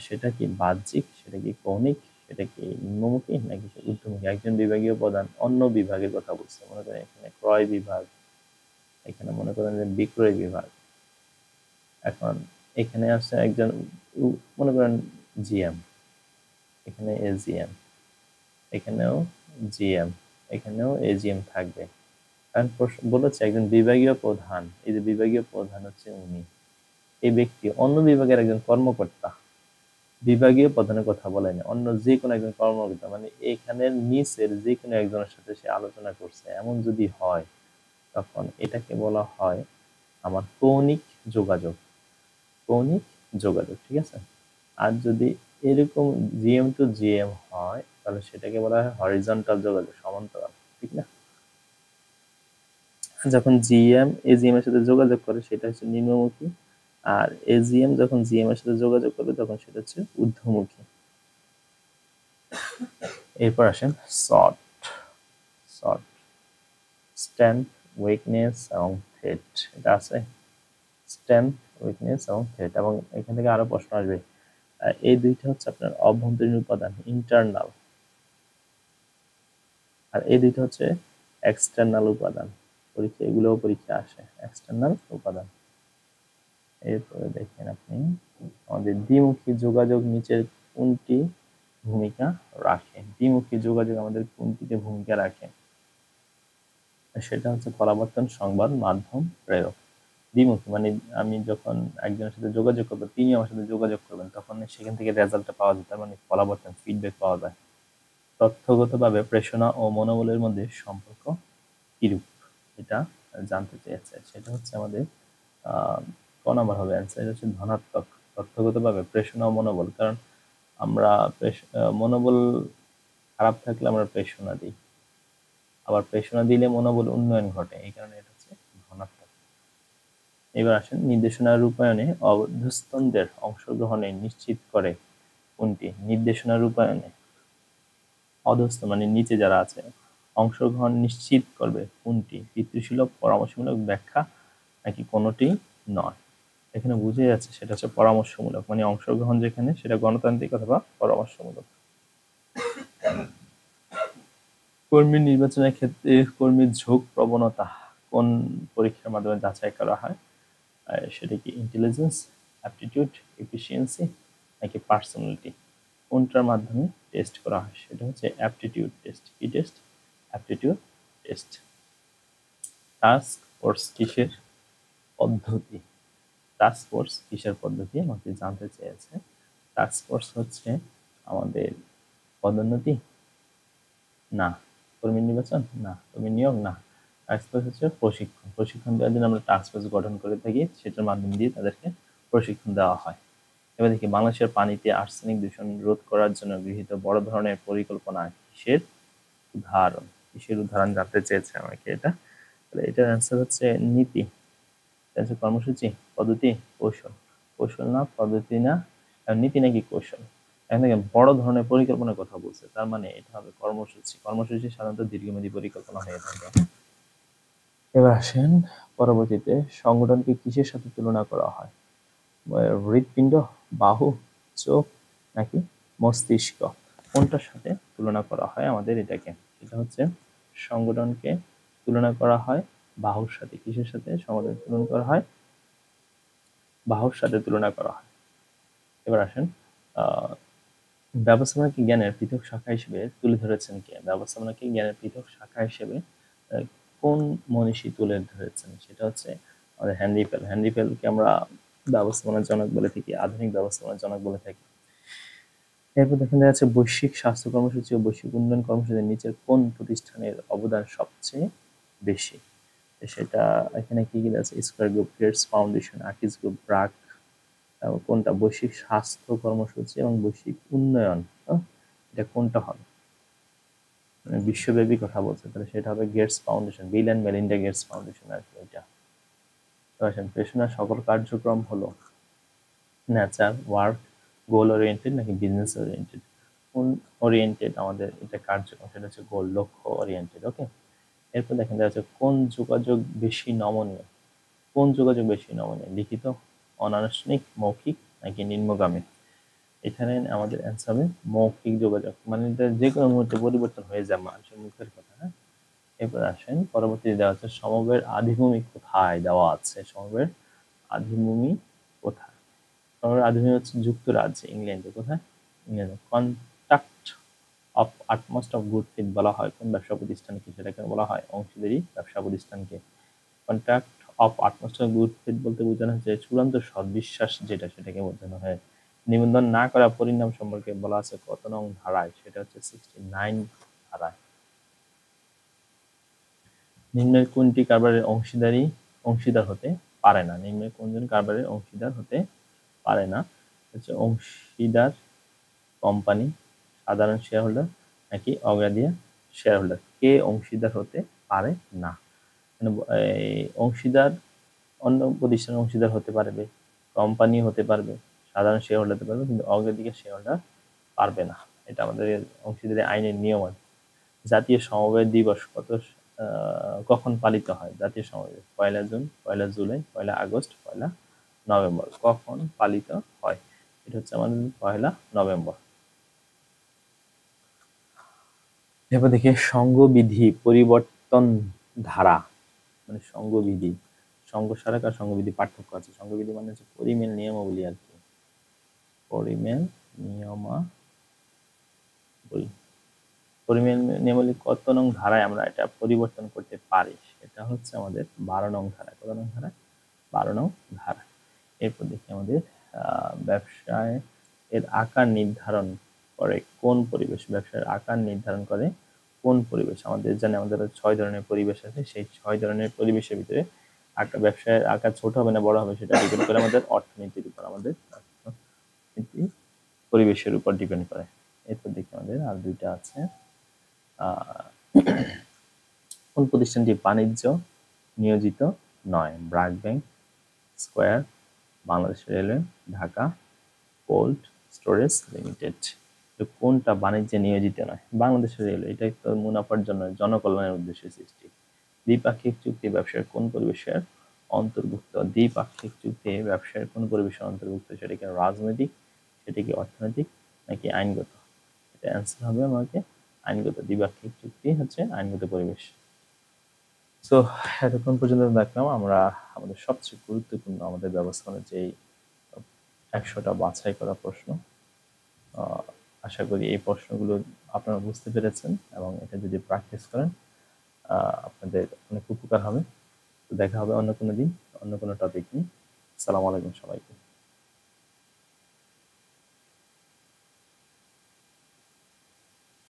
সেটা কি বাহ্যিক, সেটা কি কৌণিক, সেটা কি নিম্নমুখী, নাকি ঊর্ধ্বমুখী? একজন বিভাগীয় প্রধান অন্য বিভাগের কথা বলছে, মনে করেন এখানে ক্রয় বিভাগ, এখানে মনে করেন যে বিক্রয় বিভাগ। এখন এখানে আছে একজন, মনে করেন জিএম, এখানে এজিএম, এখানেও জিএম, এখানেও এজিএম থাকবে। কারণ বলেছে একজন বিভাগীয় প্রধান, এই যে বিভাগীয় প্রধান হচ্ছে উনি, এই ব্যক্তি অন্য বিভাগের একজন কর্মকর্তা, বিভাগীয় প্রধানের কথা বলেনি, অন্য যে কোনো একজন কর্মকর্তা, মানে এখানের নিচের যে কোনো একজনের সাথে সে আলোচনা করছে, এমন যদি হয়, তখন এটাকে বলা হয় আমার কৌণিক যোগাযোগ, কৌণিক যোগাযোগ, ঠিক আছে। আর যদি এরকম জিএম টু জিএম হয় তাহলে সেটাকে বলা হয় হরিজন্টাল যোগাযোগ, সমান্তরাল, ঠিক না। যখন জিএম এজিএম এর সাথে যোগাযোগ করে সেটা হচ্ছে নিম্নমুখী, আর এজিএম যখন জিএম এর সাথে যোগাযোগ করবে তখন সেটা হচ্ছে ঊর্ধ্বমুখী। এরপর আসেন শর্ট, শর্ট স্ট্রেংথ, উইকনেস এবং থ্রেট, এটা আছে স্ট্রেংথ, উইকনেস এবং থ্রেট। এবং এখান থেকে আরো প্রশ্ন আসবে, এই দুইটা হচ্ছে আপনার অভ্যন্তরীণ উপাদান, ইন্টারনাল, আর এই দুইটা হচ্ছে এক্সটার্নাল উপাদান। পরীক্ষা এগুলোও পরীক্ষা আসে, এক্সটার্নাল উপাদান। এরপরে দেখেন আপনি আমাদের দ্বিমুখী যোগাযোগ নিচের কোনটি ভূমিকা রাখে, দ্বিমুখী যোগাযোগ আমাদের কোনটিতে ভূমিকা রাখে, সেটা হচ্ছে পরাবর্তন, সংবাদ মাধ্যম, প্রেরক। দ্বিমুখী মানে আমি যখন একজনের সাথে যোগাযোগ করবো, তিনি আমার সাথে যোগাযোগ করবেন, তখন সেখান থেকে রেজাল্টটা পাওয়া যায়, তার মানে পরাবর্তন, ফিডব্যাক পাওয়া যায়। তথ্যগতভাবে প্রেষণা ও মনোবলের মধ্যে সম্পর্ক কিরূপ, এটা জানতে চেয়েছে। সেটা হচ্ছে আমাদের ক নম্বর হবে অ্যান্সার, এটা হচ্ছে ধনাত্মক। তথ্যগতভাবে প্রেষণা ও মনোবল, কারণ আমরা মনোবল খারাপ থাকলে আমরা প্রেষণা দিই, আবার প্রেষণা দিলে মনোবল উন্নয়ন ঘটে, এই কারণে এটা হচ্ছে ধনাত্মক। এবার আসেন নির্দেশনা রূপায়ণে অধস্তনদের অংশগ্রহণে নিশ্চিত করে কোনটি, নির্দেশনা রূপায়ণে অধস্থ মানে নিচে যারা আছে অংশগ্রহণ নিশ্চিত করবে কোনটি, পিতৃসুলভ, পরামর্শমূলক, ব্যাখ্যা, নাকি কোনোটি নয়। এখানে বুঝে যাচ্ছে সেটা হচ্ছে পরামর্শমূলক, মানে অংশগ্রহণ যেখানে সেটা গণতান্ত্রিক অথবা পরামর্শমূলক। কর্মী নির্বাচনের ক্ষেত্রে কর্মীর ঝোঁক প্রবণতা কোন পরীক্ষার মাধ্যমে যাচাই করা হয়, সেটা কি ইন্টেলিজেন্স, অ্যাপটিটিউড, এফিসিয়েন্সি, নাকি পার্সোনালিটি, কোনটার মাধ্যমে টেস্ট করা হয়, সেটা হচ্ছে অ্যাপটিটিউড টেস্ট। কি test? Aptitude test. Task force কিসের পদ্ধতি, টাস্ক ফোর্স কিসের পদ্ধতি আমাকে জানতে চেয়েছে। টাস্ক ফোর্স হচ্ছে আমাদের পদোন্নতি না, কর্মী নির্বাচন না, কর্মী নিয়োগ না, টাস্ক ফোর্স হচ্ছে প্রশিক্ষণ। প্রশিক্ষণ দেওয়ার জন্য আমরা টাস্ক ফোর্স গঠন করে থাকি, সেটার মাধ্যম দিয়ে তাদেরকে প্রশিক্ষণ দেওয়া হয়। এবার দেখি বাংলাদেশের পানিতে আর্সেনিক দূষণ রোধ করার জন্য গৃহীত বড় ধরনের পরিকল্পনা কিসের উদাহরণ, কিসের উদাহরণ জানতে চেয়েছে আমাকে এটা। তাহলে এটার অ্যান্সার হচ্ছে নীতি, কর্মসূচি, পদ্ধতি, কৌশল। কৌশল না, পদ্ধতি না, নীতি নাকি কৌশল। এখন দেখেন বড় ধরনের পরিকল্পনার কথা বলছে, তার মানে এটা হবে কর্মসূচি। কর্মসূচি সাধারণত দীর্ঘমেয়াদী পরিকল্পনা হয়ে থাকে। এবার আসেন পরবর্তীতে সংগঠনকে কিসের সাথে তুলনা করা হয়, হৃৎপিণ্ড, বাহু, চোখ, নাকি মস্তিষ্ক, কোনটার সাথে তুলনা করা হয় আমাদের এটাকে, এটা হচ্ছে সংগঠনকে তুলনা করা হয় বাহুর সাথে। কিসের সাথে সংগঠন তুলনা করা হয়? বাহুর সাথে তুলনা করা হয়। এবার আসেন ব্যবস্থাপনাকে জ্ঞানের পৃথক শাখা হিসেবে তুলে ধরেছেন কে, ব্যবস্থাপনাকে জ্ঞানের পৃথক শাখা হিসেবে কোন মনীষী তুলে ধরেছেন, সেটা হচ্ছে আমাদের হেনরি ফেল। হেনরি ফেলকে আমরা ব্যবস্থাপনার জনক বলে থাকি, আধুনিক ব্যবস্থাপনার জনক বলে থাকি। এরপর দেখেন যাচ্ছে বৈশ্বিক স্বাস্থ্য কর্মসূচি ও বৈশ্বিক উন্নয়ন কর্মসূচির নিচের কোন প্রতিষ্ঠানের অবদান সবচেয়ে বেশি, সেটা এখানে কি কি আছে, square group, Gates foundation, আর্টিস group, BRAC, কোনটা বৈশ্বিক স্বাস্থ্য কর্মসূচি এবং বৈশ্বিক উন্নয়ন, এটা কোনটা হবে, মানে বিশ্বব্যাপী কথা বলছে, তাহলে সেটা হবে Gates foundation, Bill and Melinda Gates foundation আর কি এটা। তো আসেন পেশনার সকল কার্যক্রম হলো নেচার, ওয়ার্ক, গোল ওরিয়েন্টেড নাকি বিজনেস ওরিয়েন্টেড, কোন ওরিয়েন্টেড আমাদের এটা কার্যক্রম, সেটা হচ্ছে গোল, লক্ষ্য ওরিয়েন্টেড। ওকে, এরপর দেখেন যাচ্ছে কোন যোগাযোগ বেশি নমনীয়, কোন যোগাযোগ বেশি নমনীয়, লিখিত, অনানুষ্ঠানিক, মৌখিক, নাকি নিম্নগামী। এখানে আমাদের অ্যান্সার হবে মৌখিক যোগাযোগ, মানে এটা যে কোনো মুহূর্তে পরিবর্তন হয়ে যায় মানুষের মুখের কথা। হ্যাঁ, এরপর আসেন পরবর্তীতে দেওয়া আছে সমবের আদিভূমি কোথায় দেওয়া আছে, সমবের আদিভূমি কোথায়, সমবের আদিভূমি হচ্ছে যুক্তরাজ্যে, ইংল্যান্ডে। কোথায়? ইংল্যান্ডে। Contract of utmost of good faith বলা হয় কোন ব্যবসা প্রতিষ্ঠানকে, সেটাকে বলা হয় অংশীদারি ব্যবসা প্রতিষ্ঠানকে। Contract of utmost of good faith বলতে বোঝানো হচ্ছে চূড়ান্ত সদ্বিশ্বাস যেটা, সেটাকে বোঝানো হয়। নিবন্ধন না করা পরিণাম সম্পর্কে বলা আছে কত নং ধারায়, সেটা হচ্ছে 69 ধারায়। নিম্নের কোনটি কারবারের অংশীদার হতে পারে না। নিম্নে কোনজন কারবারের অংশীদার হতে পারে না? হচ্ছে অংশীদার কোম্পানি, সাধারণ শেয়ার হোল্ডার নাকি অগ্রাধিকার শেয়ার হোল্ডার। কে অংশীদার হতে পারে না? অংশীদার অন্য প্রতিষ্ঠানের অংশীদার হতে পারবে, কোম্পানি হতে পারবে, সাধারণ শেয়ার হোল্ডার হতে পারবে, কিন্তু অগ্রাধিকার শেয়ার হোল্ডার পারবে না। এটা আমাদের অংশীদারি আইনের নিয়ম আছে। জাতীয় সমবায় দিবস কখন পালিত হয়? জাতীয় সমবায় 1 জুন, 1 জুলাই, 1 আগস্ট, 1 নভেম্বর। কখন পালিত হয়? এটা হচ্ছে আমাদের 1 নভেম্বর। এরপর দেখি সংঘবিধি পরিবর্তন ধারা, মানে সংঘবিধি, সংঘস্মারক আর সংঘবিধি পার্থক্য আছে। সংঘবিধি মানে হচ্ছে পরিমেল নিয়মাবলী আর কি, পরিমেল নিয়মাবলী। পরিমেল নিয়মাবলী কত নং ধারায় আমরা এটা পরিবর্তন করতে পারি? সেটা হচ্ছে আমাদের 12 নং ধারা। কত নং ধারা? 12 নং ধারা। এরপর দেখি আমাদের ব্যবসায় এর আকার নির্ধারণ করে কোন পরিবেশ? ব্যবসার আকার নির্ধারণ করে কোন পরিবেশ? আমাদের জানি আমাদের 6 ধরনের পরিবেশ আছে। সেই 6 ধরনের পরিবেশের ভিতরে ব্যবসায়ের আকার ছোট হবে না বড় হবে সেটা ডিপেন্ড করে আমাদের অর্থনীতির উপর, আমাদের অর্থনীতি পরিবেশের উপর ডিপেন্ড করে। এরপর দেখি আমাদের আর দুইটা আছে। কোন প্রতিষ্ঠানটি বাণিজ্য নিয়োজিত নয়? BRAC bank, square, Bangladesh railway, Dhaka cold storage limited. কোনটা বাণিজ্যে নিয়োজিত নয়? বাংলাদেশ রেলওয়ে। এটা তো মুনাফার জন্য, জনকল্যাণের উদ্দেশ্যে সৃষ্টি। দ্বিপাক্ষিক চুক্তি ব্যবসার কোন পরিবেশের অন্তর্ভুক্ত? দ্বিপাক্ষিক চুক্তি ব্যবসার কোন পরিবেশের অন্তর্ভুক্ত? সেটা কি রাজনৈতিক, সেটা কি অর্থনৈতিক, নাকি আইনগত? এটা অ্যান্সার হবে আমাকে আইনগত। দ্বিপাক্ষিক চুক্তি হচ্ছে আইনগত পরিবেশ। সো এতক্ষণ পর্যন্ত দেখলাম আমরা আমাদের সবচেয়ে গুরুত্বপূর্ণ আমাদের ব্যবস্থাপনার যেই 100টা বাছাই করা প্রশ্ন। আশা করি এই প্রশ্নগুলো আপনারা বুঝতে পেরেছেন এবং এটা যদি প্র্যাকটিস করেন আপনাদের অনেক উপকার হবে। তো দেখা হবে অন্য কোনো দিন অন্য কোনো টপিক নিয়ে। আসসালামু আলাইকুম সবাইকে।